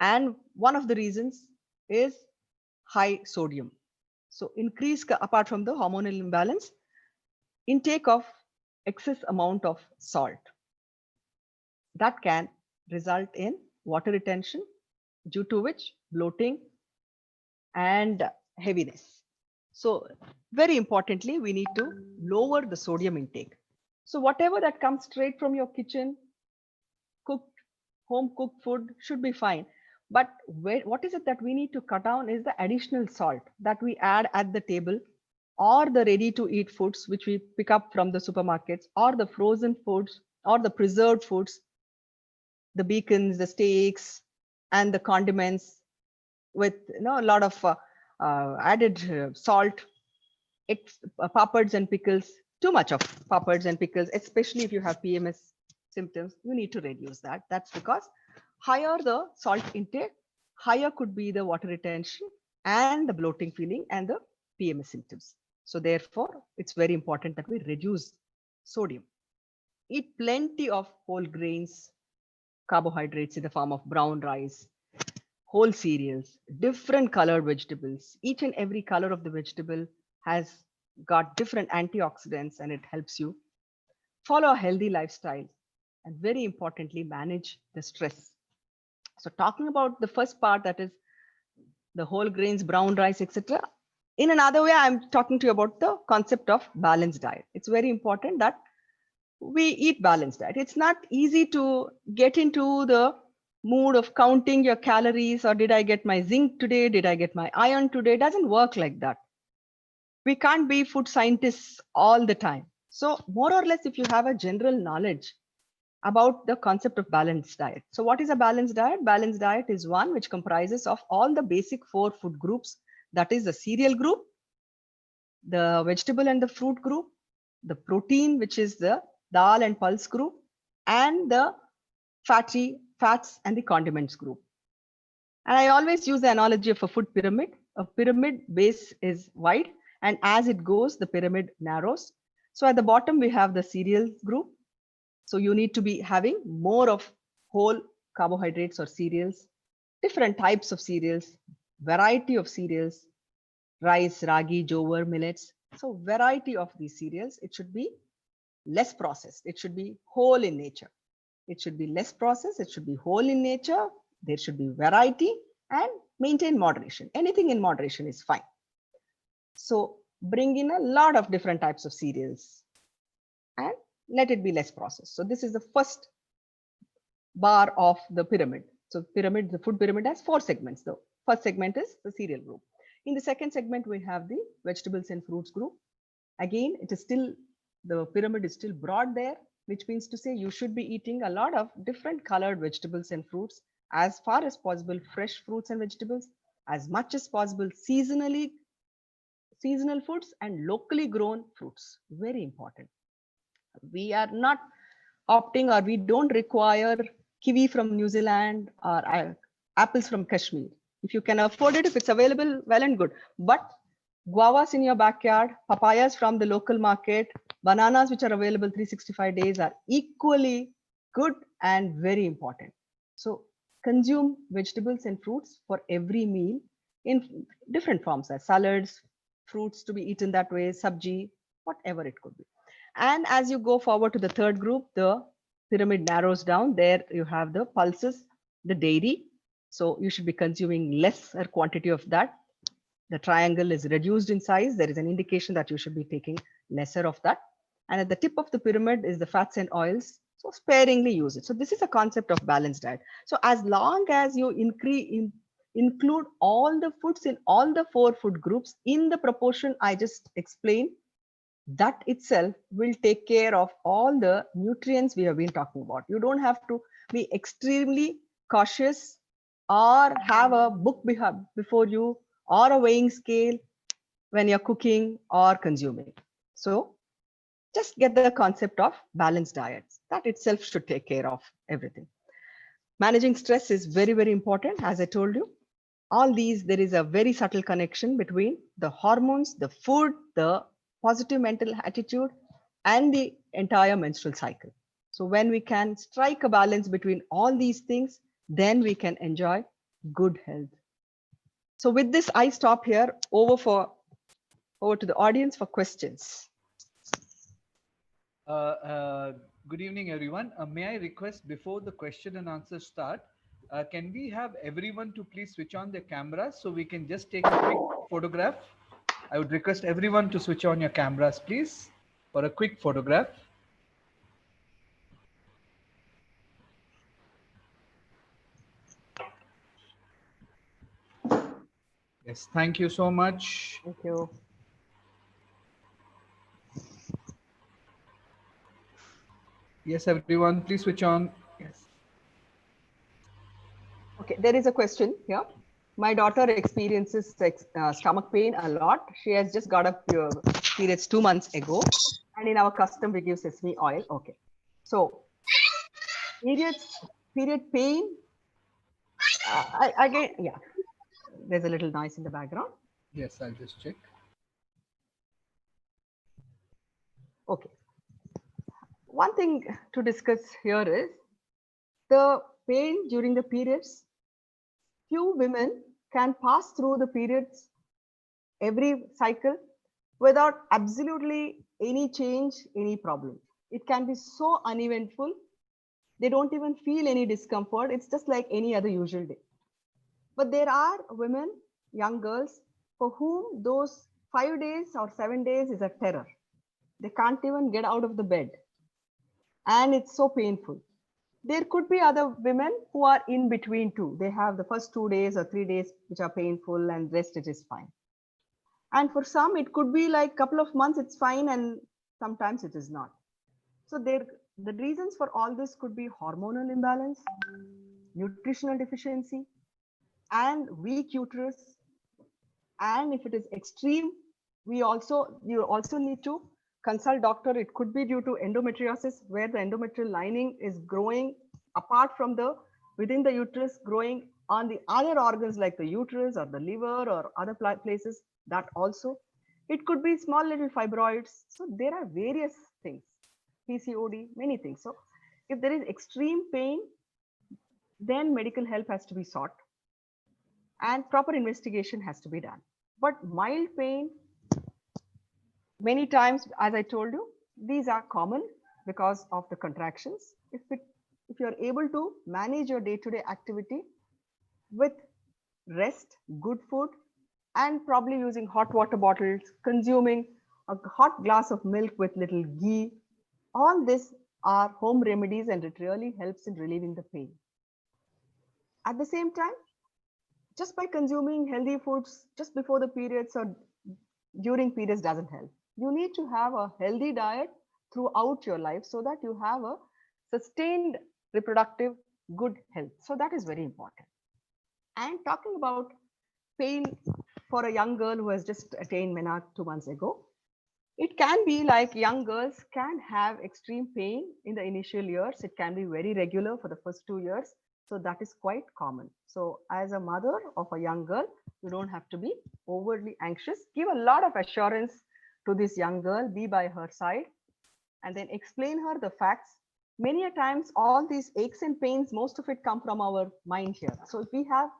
And one of the reasons is high sodium. So increase, apart from the hormonal imbalance, intake of excess amount of salt. That can result in water retention, due to which bloating and heaviness. So very importantly, we need to lower the sodium intake. So whatever that comes straight from your kitchen, home cooked food should be fine. But what is it that we need to cut down is the additional salt that we add at the table, or the ready to eat foods which we pick up from the supermarkets, or the frozen foods, or the preserved foods, the bacons, the steaks, and the condiments with a lot of added salt, papads and pickles. Too much of papads and pickles, especially if you have PMS symptoms, you need to reduce that. That's because higher the salt intake, higher could be the water retention and the bloating feeling and the PMS symptoms. So therefore, it's very important that we reduce sodium. Eat plenty of whole grains, carbohydrates in the form of brown rice, whole cereals, different colored vegetables. Each and every color of the vegetable has got different antioxidants and it helps you. Follow a healthy lifestyle, and very importantly, manage the stress. So talking about the first part, that is the whole grains, brown rice, etc. In another way, I'm talking to you about the concept of balanced diet. It's very important that we eat balanced diet. It's not easy to get into the mood of counting your calories, or did I get my zinc today? Did I get my iron today? It doesn't work like that. we can't be food scientists all the time. So more or less, if you have a general knowledge about the concept of balanced diet. So what is a balanced diet? Balanced diet is one which comprises of all the basic 4 food groups. That is the cereal group, the vegetable and the fruit group, the protein, which is the dal and pulse group, and the fats and the condiments group. And I always use the analogy of a food pyramid. A pyramid base is wide, and as it goes, the pyramid narrows. So at the bottom, we have the cereal group. So you need to be having more of whole carbohydrates or cereals, different types of cereals, variety of cereals, rice, ragi, jowar, millets. So variety of these cereals, it should be less processed. It should be whole in nature. It should be less processed. It should be whole in nature. There should be variety and maintain moderation. Anything in moderation is fine. So bring in a lot of different types of cereals and let it be less processed. So this is the first bar of the pyramid. So pyramid, the food pyramid has 4 segments. The first segment is the cereal group. In the second segment, we have the vegetables and fruits group. Again, it is still, the pyramid is still broad there, which means to say you should be eating a lot of different colored vegetables and fruits, as far as possible, fresh fruits and vegetables, as much as possible, seasonal foods and locally grown fruits. Very important. We are not opting, or we don't require kiwi from New Zealand or apples from Kashmir. If you can afford it, if it's available, well and good. But guavas in your backyard, papayas from the local market, bananas which are available 365 days are equally good and very important. So consume vegetables and fruits for every meal in different forms, as salads, fruits to be eaten that way, sabji, whatever it could be. And as you go forward to the third group, the pyramid narrows down. There you have the pulses, the dairy. So you should be consuming lesser quantity of that. The triangle is reduced in size. There is an indication that you should be taking lesser of that. And at the tip of the pyramid is the fats and oils. So sparingly use it. So this is a concept of balanced diet. So as long as you include all the foods in all the 4 food groups in the proportion I just explained, that itself will take care of all the nutrients we have been talking about. You don't have to be extremely cautious or have a book before you or a weighing scale when you're cooking or consuming. So just get the concept of balanced diets. That itself should take care of everything. Managing stress is very, very important. As I told you, all these, there is a very subtle connection between the hormones, the food, the positive mental attitude, and the entire menstrual cycle. So when we can strike a balance between all these things, then we can enjoy good health. So with this, I stop here. Over to the audience for questions. Good evening, everyone. May I request, before the question and answer start, can we have everyone to please switch on their cameras so we can just take a quick photograph? I would request everyone to switch on your cameras, please, for a quick photograph. Yes, thank you so much. Thank you. Yes, everyone, please switch on. Yes. Okay, there is a question here. My daughter experiences stomach pain a lot. She has just got up periods 2 months ago. And in our custom, we give sesame oil. Okay. So period pain. Again, yeah. There's a little noise in the background. Yes, I'll just check. Okay. One thing to discuss here is the pain during the periods. Few women can pass through the periods every cycle without absolutely any change, any problem. It can be so uneventful. They don't even feel any discomfort. It's just like any other usual day. But there are women, young girls, for whom those 5 days or 7 days is a terror. They can't even get out of the bed. And it's so painful. There could be other women who are in between too. They have the first 2 days or 3 days which are painful, and rest it is fine. And for some, it could be like a couple of months, it's fine, and sometimes it is not. So the reasons for all this could be hormonal imbalance, nutritional deficiency, and weak uterus. And if it is extreme, you also need to consult doctor. It could be due to endometriosis, where the endometrial lining is growing apart from the within the uterus, growing on the other organs like the uterus or the liver or other places. That also, it could be small little fibroids. So there are various things, PCOD, many things. So if there is extreme pain, then medical help has to be sought and proper investigation has to be done. But mild pain, many times, as I told you, these are common because of the contractions. If you're able to manage your day-to-day activity with rest, good food, and probably using hot water bottles, consuming a hot glass of milk with little ghee, all this are home remedies and it really helps in relieving the pain. At the same time, just by consuming healthy foods just before the periods or during periods doesn't help. You need to have a healthy diet throughout your life so that you have a sustained reproductive good health. So that is very important. And talking about pain for a young girl who has just attained menarche 2 months ago, it can be like young girls can have extreme pain in the initial years. It can be very regular for the first 2 years. So that is quite common. So as a mother of a young girl, you don't have to be overly anxious. Give a lot of assurance to this young girl, be by her side, and then explain her the facts. Many a times, all these aches and pains, most of it come from our mind here. So if we have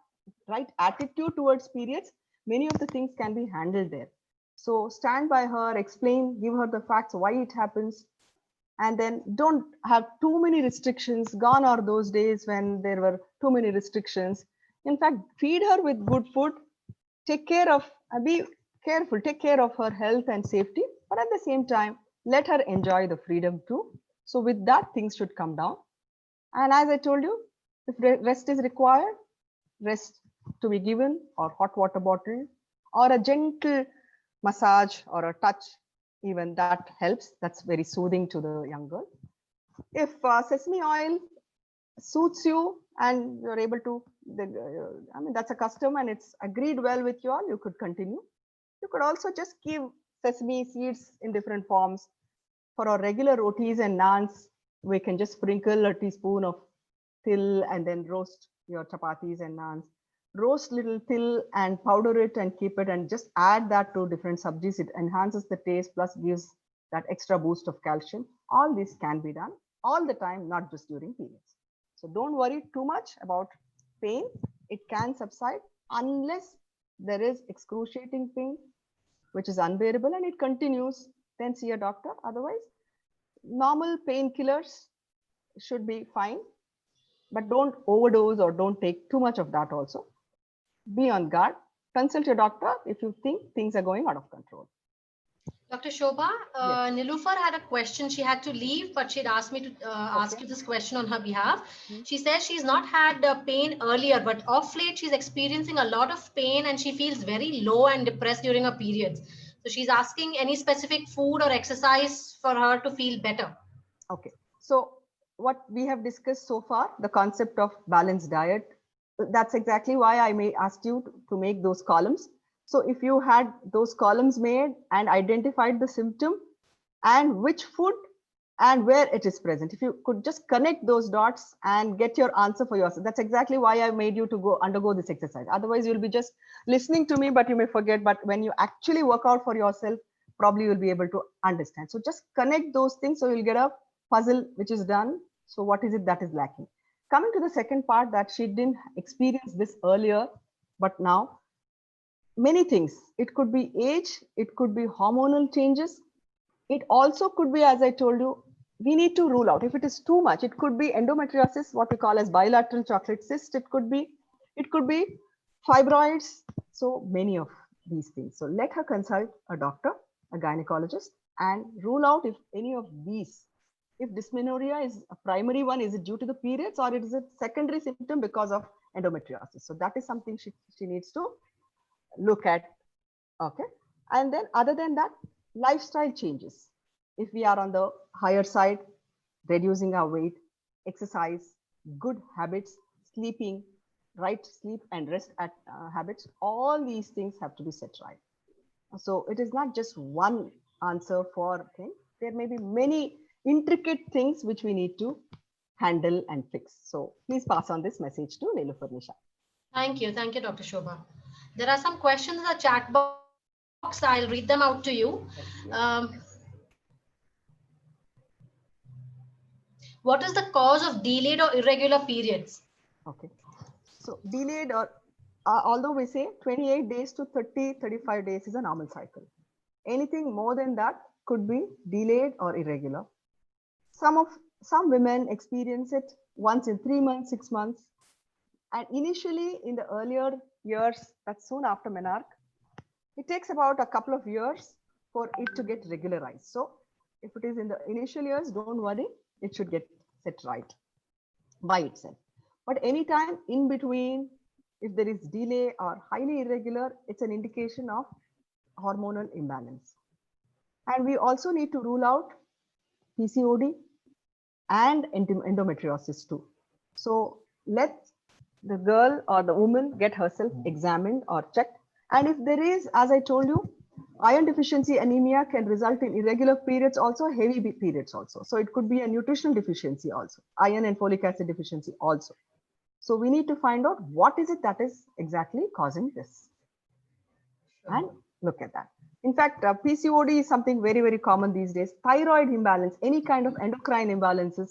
right attitude towards periods, many of the things can be handled there. So stand by her, explain, give her the facts, why it happens, and then don't have too many restrictions. Gone are those days when there were too many restrictions. In fact, feed her with good food, take care of, be careful, take care of her health and safety, but at the same time, let her enjoy the freedom too. So with that, things should come down. And as I told you, if rest is required, rest to be given, or hot water bottle, or a gentle massage or a touch, even that helps. That's very soothing to the young girl. If sesame oil suits you and you're able to, I mean, that's a custom and it's agreed well with you all, you could continue. You could also just give sesame seeds in different forms. For our regular rotis and naans, we can just sprinkle a teaspoon of til and then roast your chapatis and naans. Roast little til and powder it and keep it and just add that to different sabjis. It enhances the taste plus gives that extra boost of calcium. All this can be done all the time, not just during periods. So don't worry too much about pain. It can subside unless there is excruciating pain, which is unbearable and it continues, then see a doctor. Otherwise, normal painkillers should be fine, but don't overdose or don't take too much of that also. Be on guard. Consult your doctor if you think things are going out of control. Dr. Shobha, Yes. Nilufar had a question. She had to leave, but she'd asked me to ask you this question on her behalf. She says she's not had pain earlier, but off late she's experiencing a lot of pain and she feels very low and depressed during her periods. So she's asking any specific food or exercise for her to feel better. Okay. So what we have discussed so far, the concept of balanced diet, that's exactly why I may ask you to make those columns. So if you had those columns made and identified the symptom and which food and where it is present, if you could just connect those dots and get your answer for yourself, that's exactly why I made you to go undergo this exercise. Otherwise, you'll be just listening to me, but you may forget. But when you actually work out for yourself, probably you'll be able to understand. So just connect those things so you'll get a puzzle which is done. So what is it that is lacking? Coming to the second part, that she didn't experience this earlier, but now, many things. It could be age, it could be hormonal changes. It also could be, as I told you, we need to rule out if it is too much. It could be endometriosis, what we call as bilateral chocolate cyst. It could be fibroids. So many of these things. So let her consult a doctor, a gynecologist, and rule out if any of these. If dysmenorrhea is a primary one, is it due to the periods or is it secondary symptom because of endometriosis? So that is something she needs to look at. Okay. And then other than that, lifestyle changes. If we are on the higher side, reducing our weight, exercise, good habits, sleeping, right sleep and rest at habits, all these things have to be set right. So it is not just one answer for thing. There may be many intricate things which we need to handle and fix. So please pass on this message to Nilufar Nisha. Thank you, Dr. Shobha. There are some questions in the chat box. I'll read them out to you. What is the cause of delayed or irregular periods? Okay. So delayed or although we say 28 days to 35 days is a normal cycle. Anything more than that could be delayed or irregular. Some women experience it once in 3 months, 6 months. And initially in the earlier years, that's soon after menarche, it takes about a couple of years for it to get regularized. So if it is in the initial years, don't worry, it should get set right by itself. But anytime in between, if there is delay or highly irregular, it's an indication of hormonal imbalance. And we also need to rule out PCOD and endometriosis too. So let the girl or the woman get herself examined or checked. And if there is, as I told you, iron deficiency anemia can result in irregular periods, also heavy periods also. So it could be a nutritional deficiency also, iron and folic acid deficiency also. So we need to find out what is it that is exactly causing this and look at that. In fact, PCOD is something very, very common these days. Thyroid imbalance, any kind of endocrine imbalances,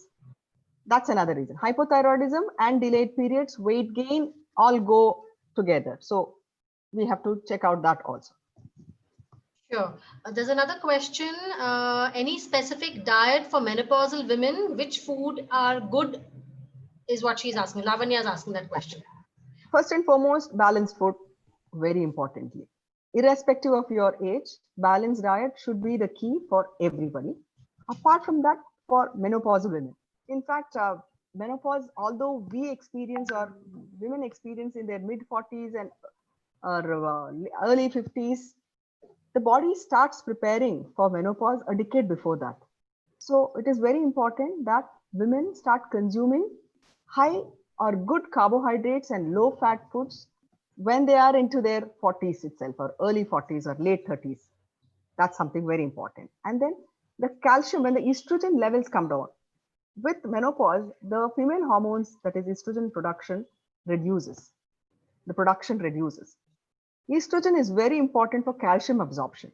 that's another reason. Hypothyroidism and delayed periods, weight gain, all go together. So we have to check out that also. Sure. There's another question. Any specific diet for menopausal women? Which food are good is what she's asking. Lavanya is asking that question. First and foremost, balanced food, very importantly. Irrespective of your age, balanced diet should be the key for everybody. Apart from that, for menopausal women. In fact, menopause, although we experience or women experience in their mid 40s and early 50s, the body starts preparing for menopause a decade before that. So it is very important that women start consuming high or good carbohydrates and low fat foods when they are into their 40s itself, or early 40s or late 30s. That's something very important. And then the calcium, when the estrogen levels come down, with menopause, the female hormones, that is estrogen production, reduces. The production reduces. Estrogen is very important for calcium absorption.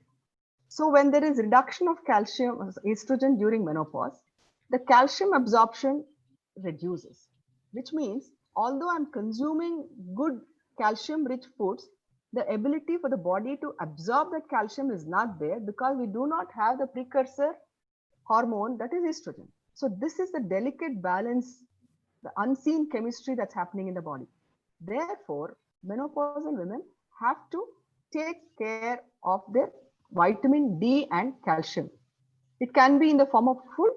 So when there is reduction of calcium, estrogen during menopause, the calcium absorption reduces, which means although I'm consuming good calcium rich foods, the ability for the body to absorb that calcium is not there because we do not have the precursor hormone, that is estrogen. So this is the delicate balance, the unseen chemistry that's happening in the body. Therefore, menopausal women have to take care of their vitamin D and calcium. It can be in the form of food,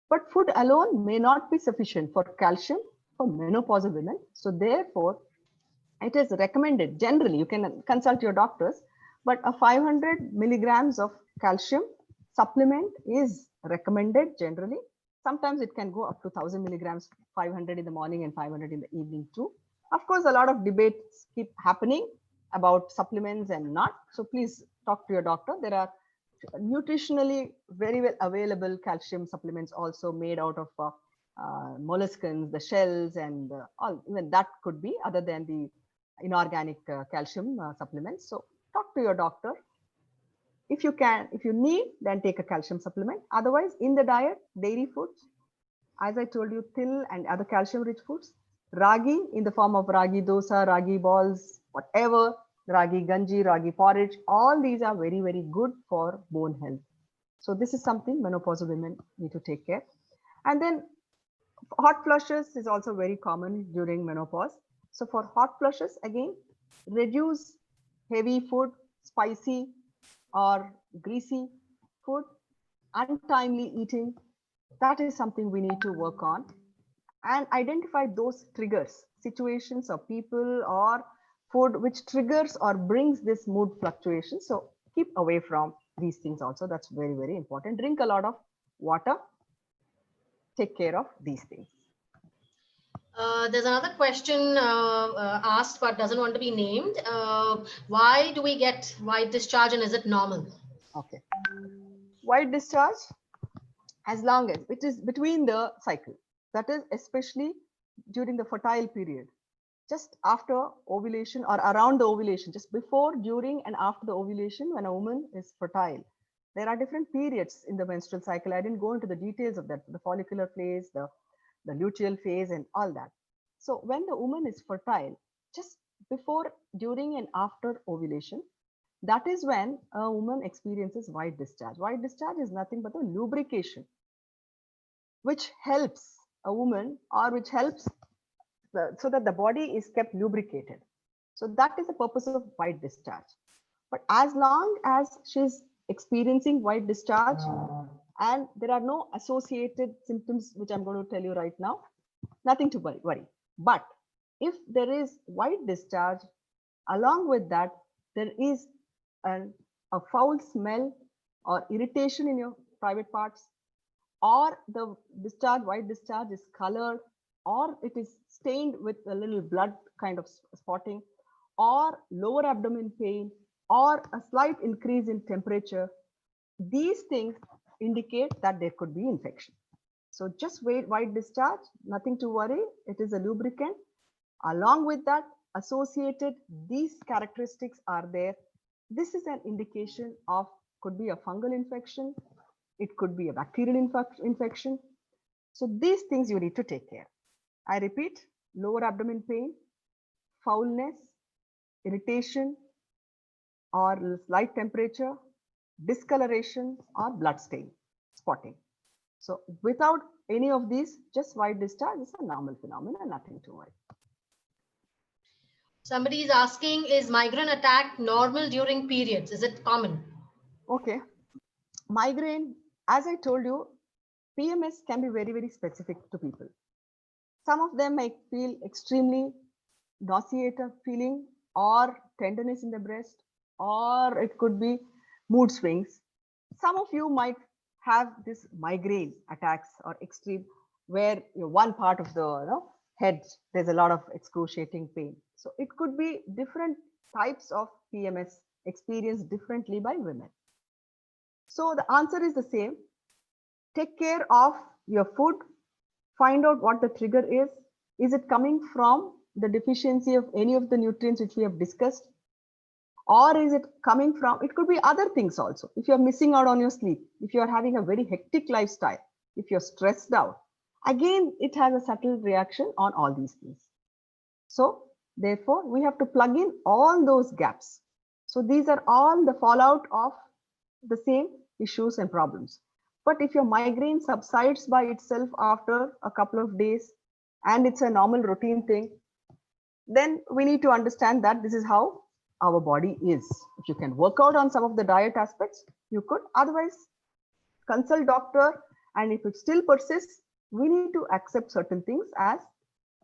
but food alone may not be sufficient for calcium for menopausal women. So therefore, it is recommended, generally, you can consult your doctors, but a 500 milligrams of calcium supplement is recommended generally. Sometimes it can go up to 1000 milligrams, 500 in the morning and 500 in the evening too. Of course, a lot of debates keep happening about supplements and not. So please talk to your doctor. There are nutritionally very well available calcium supplements also made out of molluscans, the shells, and all. Even that could be other than the inorganic calcium supplements. So talk to your doctor. If you can, if you need, then take a calcium supplement. Otherwise, in the diet, dairy foods, as I told you, till and other calcium rich foods, ragi in the form of ragi dosa, ragi balls, whatever, ragi ganji, ragi porridge, all these are very, very good for bone health. So this is something menopausal women need to take care. And then hot flushes is also very common during menopause. So for hot flushes, again, reduce heavy food, spicy or greasy food, untimely eating. That is something we need to work on and identify those triggers, situations or people or food which triggers or brings this mood fluctuation. So keep away from these things also. That's very, very important. Drink a lot of water. Take care of these things. There's another question asked but doesn't want to be named. Why do we get white discharge and is it normal? Okay. White discharge, as long as it is between the cycle, that is especially during the fertile period, just after ovulation or around the ovulation, just before, during, and after the ovulation, when a woman is fertile. There are different periods in the menstrual cycle. I didn't go into the details of that, the follicular phase, the luteal phase, and all that. So when the woman is fertile, just before, during, and after ovulation, that is when a woman experiences white discharge. White discharge is nothing but a lubrication, which helps a woman, or which helps so that the body is kept lubricated. So that is the purpose of white discharge. But as long as she's experiencing white discharge and there are no associated symptoms, which I'm going to tell you right now, nothing to worry. But if there is white discharge, along with that, there is a foul smell or irritation in your private parts, or the discharge, white discharge is colored, or it is stained with a little blood kind of spotting, or lower abdomen pain, or a slight increase in temperature, these things indicate that there could be infection. So just wait, white discharge, nothing to worry. It is a lubricant. Along with that, associated, these characteristics are there. This is an indication of, could be a fungal infection. It could be a bacterial infection. So these things you need to take care. I repeat, lower abdomen pain, foulness, irritation, or slight temperature, discoloration, or blood stain, spotting. So without any of these, just white discharge is a normal phenomenon, nothing to worry. Somebody is asking, is migraine attack normal during periods? Is it common? Okay. Migraine, as I told you, PMS can be very, very specific to people. Some of them might feel extremely nauseated feeling, or tenderness in the breast, or it could be mood swings. Some of you might have this migraine attacks or extreme, where one part of the head, there's a lot of excruciating pain. So it could be different types of PMS experienced differently by women. So the answer is the same. Take care of your food. Find out what the trigger is. Is it coming from the deficiency of any of the nutrients which we have discussed? Or is it coming from, it could be other things also. If you're missing out on your sleep, if you're having a very hectic lifestyle, if you're stressed out, again, it has a subtle reaction on all these things. So therefore, we have to plug in all those gaps. So these are all the fallout of the same issues and problems. But if your migraine subsides by itself after a couple of days, and it's a normal routine thing, then we need to understand that this is how our body is. If you can work out on some of the diet aspects, you could. Otherwise, consult doctor. And if it still persists, we need to accept certain things as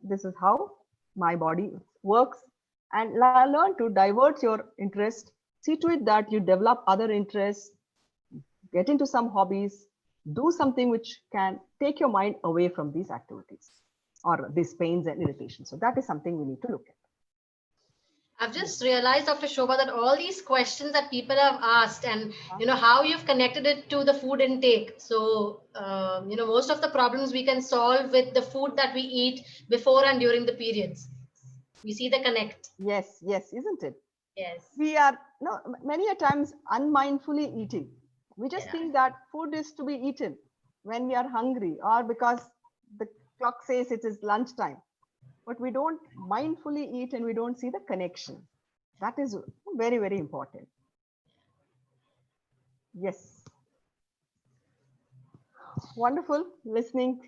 this is how my body works, and learn to divert your interest. See to it that you develop other interests, get into some hobbies, do something which can take your mind away from these activities or these pains and irritations. So that is something we need to look at. I've just realized, Dr. Shobha, that all these questions that people have asked, and how you've connected it to the food intake. So most of the problems we can solve with the food that we eat before and during the periods. We see the connect. Yes, isn't it? Yes. We are many a times unmindfully eating. We just think that food is to be eaten when we are hungry, or because the clock says it is lunchtime. But we don't mindfully eat and we don't see the connection. That is very, very important. Yes. Wonderful listening.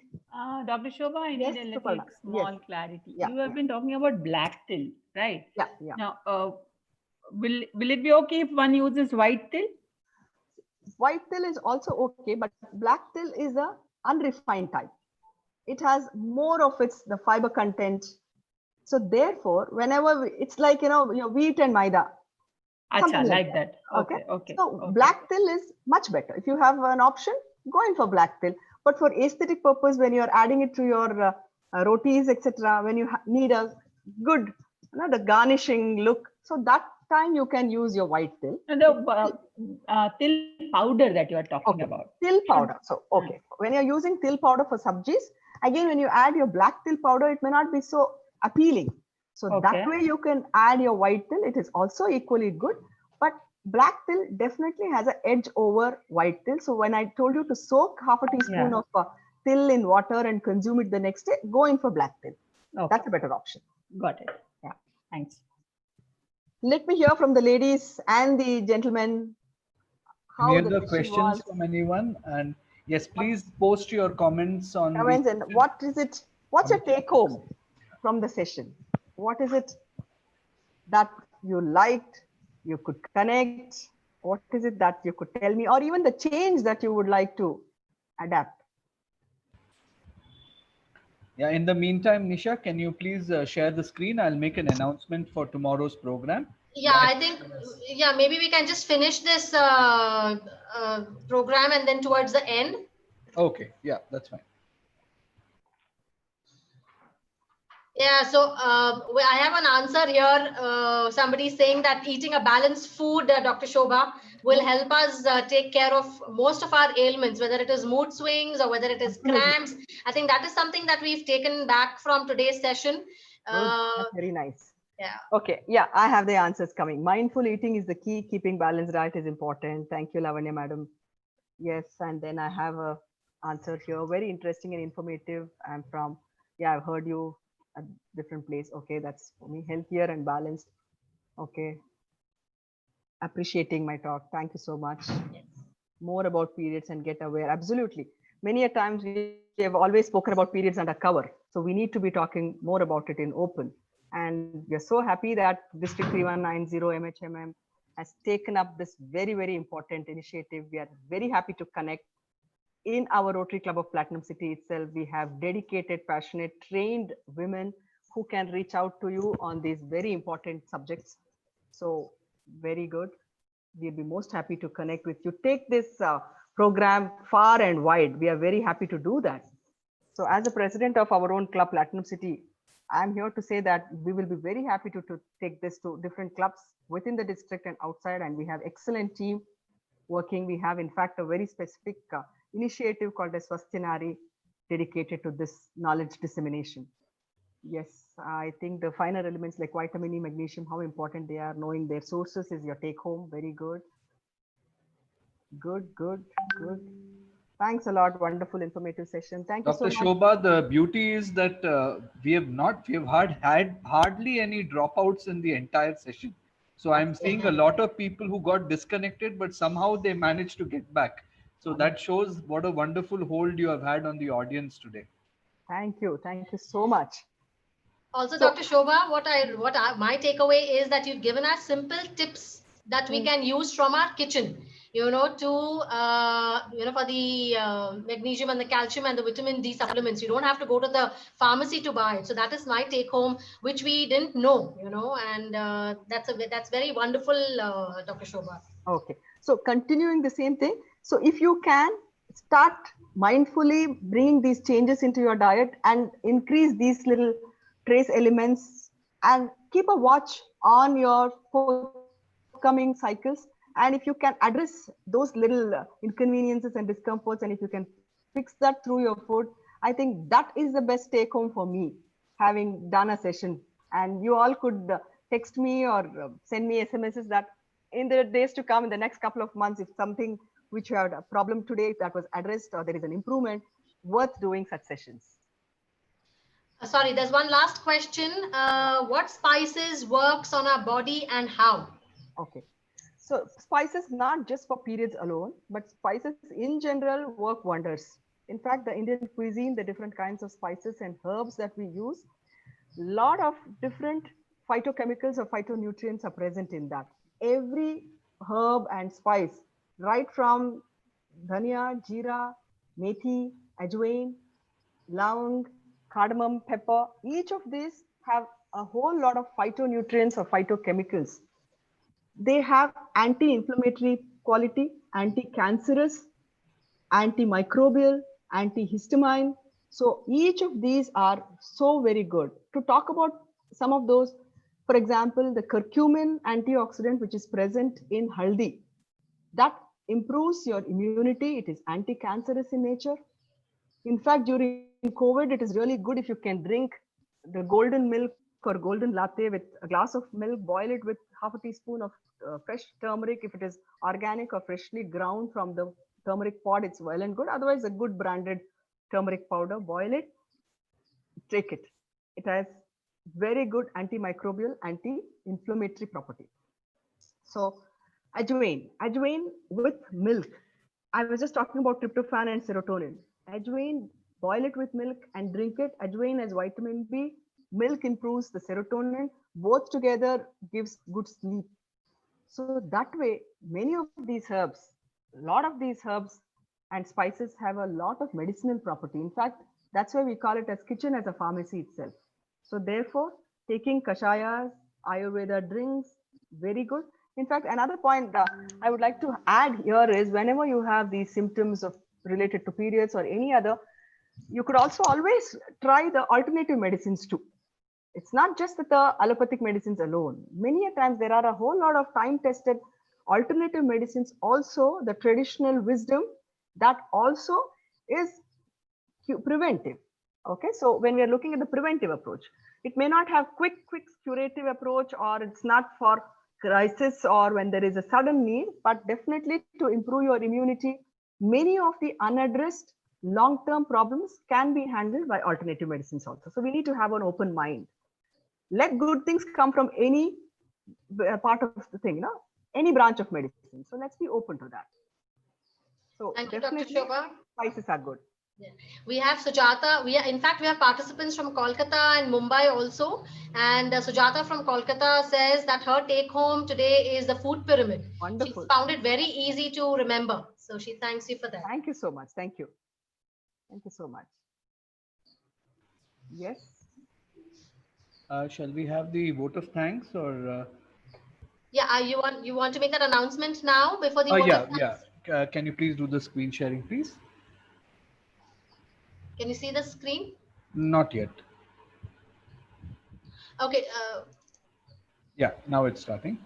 Dr. Shobha, I need a little small clarity. You have been talking about black till, right? Yeah. Now, will it be okay if one uses white till? White till is also okay, but black till is a unrefined type. It has more of the fiber content. So therefore, whenever it's like, wheat and maida. Acha, like that. that. Okay, okay. So okay. black till is much better. If you have an option, go in for black till. But for aesthetic purpose, when you're adding it to your rotis, etc., when you need a good, the garnishing look, so that time you can use your white till. And the till powder that you are talking about. Till powder. So, when you're using till powder for sabjis, again, when you add your black till powder, it may not be so appealing. So that way you can add your white till. It is also equally good. But black till definitely has an edge over white till. So when I told you to soak half a teaspoon of till in water and consume it the next day, go in for black till. That's a better option. Got it. Yeah. Thanks. Let me hear from the ladies and the gentlemen. Any other questions from anyone? And yes, please post your comments on comments and what is it? What's your take home from the session? What is it that you liked, you could connect? What is it that you could tell me, or even the change that you would like to adapt? Yeah, in the meantime, Nisha, can you please share the screen? I'll make an announcement for tomorrow's program. Yeah, I think, maybe we can just finish this program and then towards the end. Okay, yeah, that's fine. Yeah, so I have an answer here. Somebody saying that eating a balanced food, Dr. Shobha, will help us take care of most of our ailments, whether it is mood swings or whether it is cramps. I think that is something that we've taken back from today's session. That's very nice. Yeah. Okay. Yeah, I have the answers coming. Mindful eating is the key. Keeping balanced diet is important. Thank you, Lavanya, madam. Yes, and then I have a answer here. Very interesting and informative. I'm from, I've heard you at different place. Okay, that's for me. Healthier and balanced. Okay. Appreciating my talk. Thank you so much. Yes. More about periods and get aware. Absolutely. Many a times we have always spoken about periods under cover. So we need to be talking more about it in open. And we're so happy that District 3190 MHMM has taken up this very, very important initiative. We are very happy to connect. In our Rotary Club of Platinum City itself, we have dedicated, passionate, trained women who can reach out to you on these very important subjects. So very good. We'll be most happy to connect with you. Take this program far and wide. We are very happy to do that. So as the president of our own club, Platinum City, I'm here to say that we will be very happy to take this to different clubs within the district and outside. And we have excellent team working. We have, in fact, a very specific initiative called as Swaasthya Nari, dedicated to this knowledge dissemination. Yes, I think the finer elements like vitamin E, magnesium, how important they are, knowing their sources is your take home. Very good. Good. Thanks a lot. Wonderful, informative session. Thank you so much. Dr. Shobha, the beauty is that we have had hardly any dropouts in the entire session. So I'm seeing a lot of people who got disconnected, but somehow they managed to get back. So that shows what a wonderful hold you have had on the audience today. Thank you so much. Also, Dr. Shobha, my takeaway is that you've given us simple tips that we can use from our kitchen, to for the magnesium and the calcium and the vitamin D supplements. You don't have to go to the pharmacy to buy it. So that is my take home, which we didn't know, and that's very wonderful, Dr. Shobha. Okay, so continuing the same thing. So if you can start mindfully bringing these changes into your diet and increase these little trace elements and keep a watch on your forthcoming cycles. And if you can address those little inconveniences and discomforts, and if you can fix that through your food, I think that is the best take home for me, having done a session. And you all could text me or send me SMSs that in the days to come, in the next couple of months, if something which you had a problem today that was addressed or there is an improvement, worth doing such sessions. Sorry, there's one last question. What spices works on our body and how? Okay, so spices not just for periods alone, but spices in general work wonders. In fact, the Indian cuisine, the different kinds of spices and herbs that we use, a lot of different phytochemicals or phytonutrients are present in that. Every herb and spice, right from dhania, jeera, methi, ajwain, lavang, cardamom, pepper, each of these have a whole lot of phytonutrients or phytochemicals. They have anti-inflammatory quality, anti-cancerous, antimicrobial, antihistamine. So each of these are so very good. To talk about some of those, for example, the curcumin antioxidant, which is present in haldi, that improves your immunity. It is anti-cancerous in nature. In fact, during COVID, it is really good if you can drink the golden milk or golden latte with a glass of milk, boil it with half a teaspoon of fresh turmeric. If it is organic or freshly ground from the turmeric pod, it's well and good. Otherwise, a good branded turmeric powder, boil it, take it. It has very good antimicrobial, anti-inflammatory property. So ajwain with milk. I was just talking about tryptophan and serotonin. Ajwain, boil it with milk and drink it. Ajwain has vitamin B. Milk improves the serotonin. Both together gives good sleep. So that way, many of these herbs, a lot of these herbs and spices have a lot of medicinal property. In fact, that's why we call it as kitchen as a pharmacy itself. So therefore, taking kashayas, Ayurveda drinks, very good. In fact, another point I would like to add here is whenever you have these symptoms of related to periods or any other, you could also always try the alternative medicines too. It's not just that the allopathic medicines alone. Many a times there are a whole lot of time-tested alternative medicines, also the traditional wisdom that also is preventive. Okay, so when we are looking at the preventive approach, it may not have quick curative approach, or it's not for crisis or when there is a sudden need, but definitely to improve your immunity. Many of the unaddressed long-term problems can be handled by alternative medicines also. So we need to have an open mind. Let good things come from any part of the thing, any branch of medicine. So let's be open to that. So Thank you, definitely, Dr. Shobha. spices are good. Yeah. We have Sujata. In fact, we have participants from Kolkata and Mumbai also. And Sujata from Kolkata says that her take home today is the food pyramid. Wonderful. She found it very easy to remember. So she thanks you for that. Thank you so much. Thank you. Thank you so much. Yes. Shall we have the vote of thanks or? Yeah, you want to make that announcement now before the vote Yeah, of thanks? yeah. Can you please do the screen sharing, please? Can you see the screen? Not yet. Okay. Yeah, now it's starting.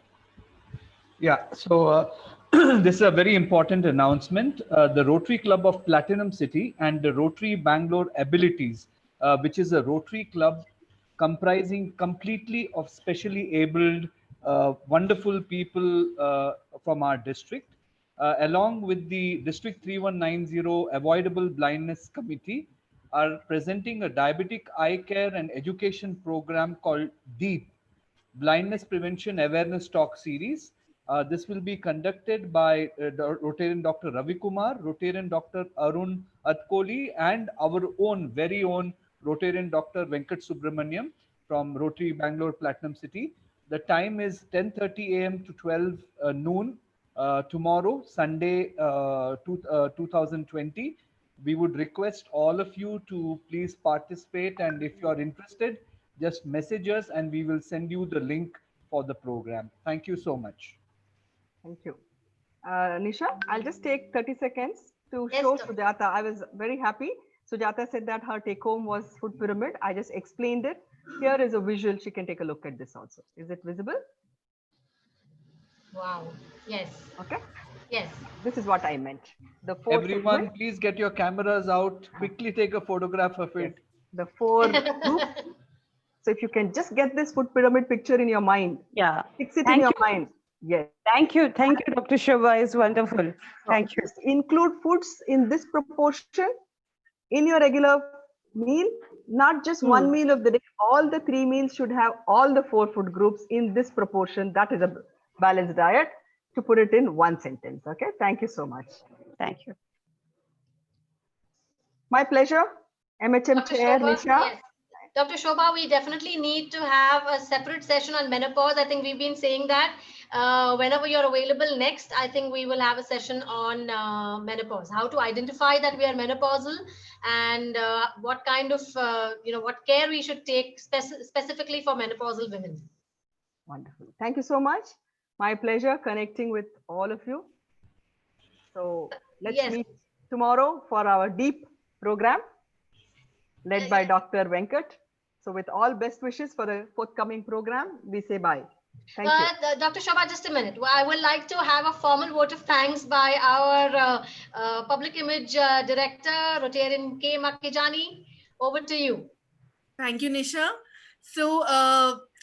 Yeah, so this is a very important announcement. The Rotary Club of Platinum City and the Rotary Bangalore Abilities, which is a Rotary Club comprising completely of specially abled, wonderful people from our district, along with the District 3190 Avoidable Blindness Committee, are presenting a diabetic eye care and education program called DEEP, Blindness Prevention Awareness Talk Series. This will be conducted by Rotarian Dr. Ravi Kumar, Rotarian Dr. Arun Atkoli, and our own, very own Rotarian Dr. Venkat Subramaniam from Rotary Bangalore Platinum City. The time is 10:30 a.m. to 12 noon tomorrow, Sunday, 2020. We would request all of you to please participate, and if you are interested, just message us and we will send you the link for the program. Thank you so much. Thank you. Nisha, I'll just take 30 seconds to show Sujata. I was very happy. Sujata said that her take home was food pyramid. I just explained it. Here is a visual. She can take a look at this also. Is it visible? Wow. Yes. Okay. Yes. This is what I meant. The four Everyone, segments. please get your cameras out. Quickly take a photograph of it. Yes. The four groups. So if you can just get this food pyramid picture in your mind. Yeah. Fix it in your mind. Yes. Thank you, Dr. Shobha. It's wonderful. Thank you. Just include foods in this proportion in your regular meal, not just one meal of the day. All the 3 meals should have all the 4 food groups in this proportion. That is a balanced diet, to put it in one sentence. Okay. Thank you so much. Thank you. My pleasure. MHM Dr. Chair, Shobha, Nisha. yes. Dr. Shobha, we definitely need to have a separate session on menopause. I think we've been saying that whenever you're available next, I think we will have a session on menopause, how to identify that we are menopausal, and what kind of, what care we should take specifically for menopausal women. Wonderful. Thank you so much. My pleasure connecting with all of you. So let's Yes. meet tomorrow for our deep program led by Dr. Venkat. So with all best wishes for the forthcoming program, we say bye. Thank you. Dr. Shobha, just a minute. I would like to have a formal vote of thanks by our public image director, Rotarian K. Makijani. Over to you. Thank you, Nisha. So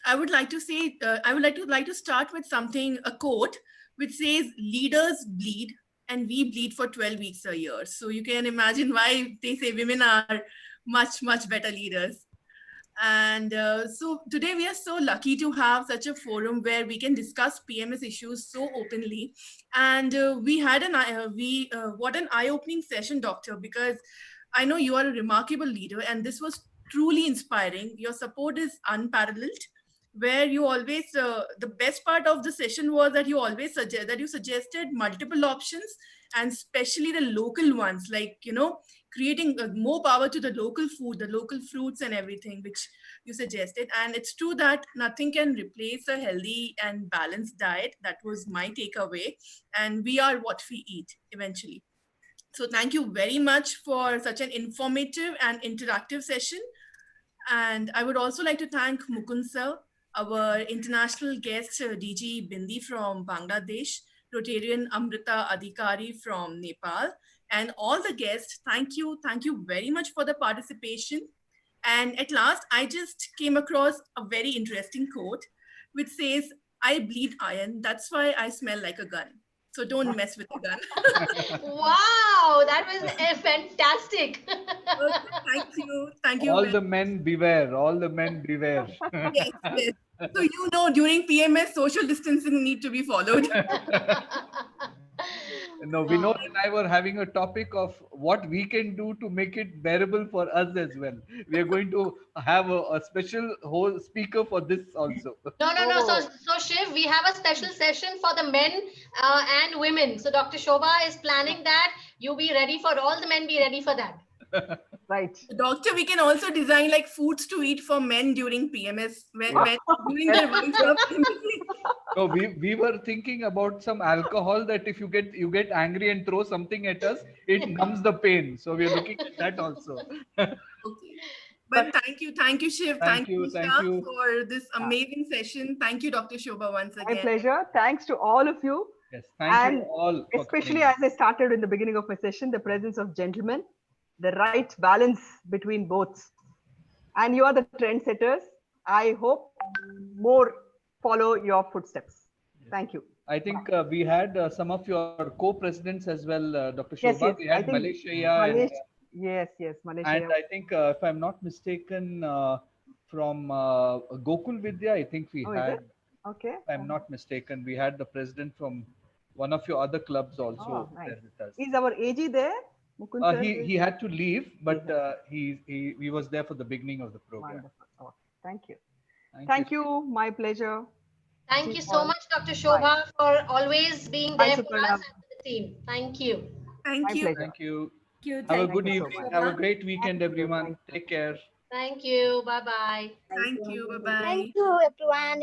I would like to say, I would like to start with something, a quote, which says, "Leaders bleed, and we bleed for 12 weeks a year." So you can imagine why they say women are much better leaders. And so today we are so lucky to have such a forum where we can discuss PMS issues so openly. And we had what an eye-opening session, Doctor, because I know you are a remarkable leader, and this was truly inspiring. Your support is unparalleled. Where you always, the best part of the session was that you suggested multiple options, and especially the local ones, like, creating more power to the local food, the local fruits and everything, which you suggested. And it's true that nothing can replace a healthy and balanced diet. That was my takeaway. And we are what we eat eventually. So thank you very much for such an informative and interactive session. And I would also like to thank Mukund sir, our international guest, DG Bindi from Bangladesh, Rotarian Amrita Adhikari from Nepal, and all the guests. Thank you very much for the participation. And at last, I just came across a very interesting quote, which says, "I bleed iron, that's why I smell like a gun. So don't mess with the gun." Wow, that was fantastic. Thank you. All the men beware. All the men beware. Yes. So during PMS, social distancing need to be followed. No, Vinod and I were having a topic of what we can do to make it bearable for us as well. We are going to have a special whole speaker for this also. No. So Shiv, we have a special session for the men and women. So Dr. Shobha is planning that. You be ready for all the men. Be ready for that. Right. Doctor, we can also design like foods to eat for men during PMS, when during their No, we were thinking about some alcohol that if you get angry and throw something at us, it numbs the pain. So we are looking at that also. Okay. But thank you, Shiv. Thank Thank you, you Nisha, for this amazing session. Thank you, Dr. Shobha, once again. My pleasure. Thanks to all of you. Yes, thank you all. Especially as I started in the beginning of my session, the presence of gentlemen, the right balance between both. And you are the trendsetters. I hope more follow your footsteps. Thank you. I think we had some of your co-presidents as well, Dr. Shobha. Yes. We had Malaysia. Yes, Malaysia. And I think, if I'm not mistaken, from Gokul Vidya, I think we had. Okay. If I'm not mistaken, we had the president from one of your other clubs also there with us. Is our AG there? He had to leave, but he was there for the beginning of the program. Wonderful. Okay. Thank you. Thank you. My pleasure. Thank you so much, Dr. Shobha, for always being there for us and for the team. Thank you. Thank you. Thank you. Have a good evening. Have a great weekend, everyone. Take care. Thank you. Bye-bye. Thank you. Bye-bye. Thank you, everyone.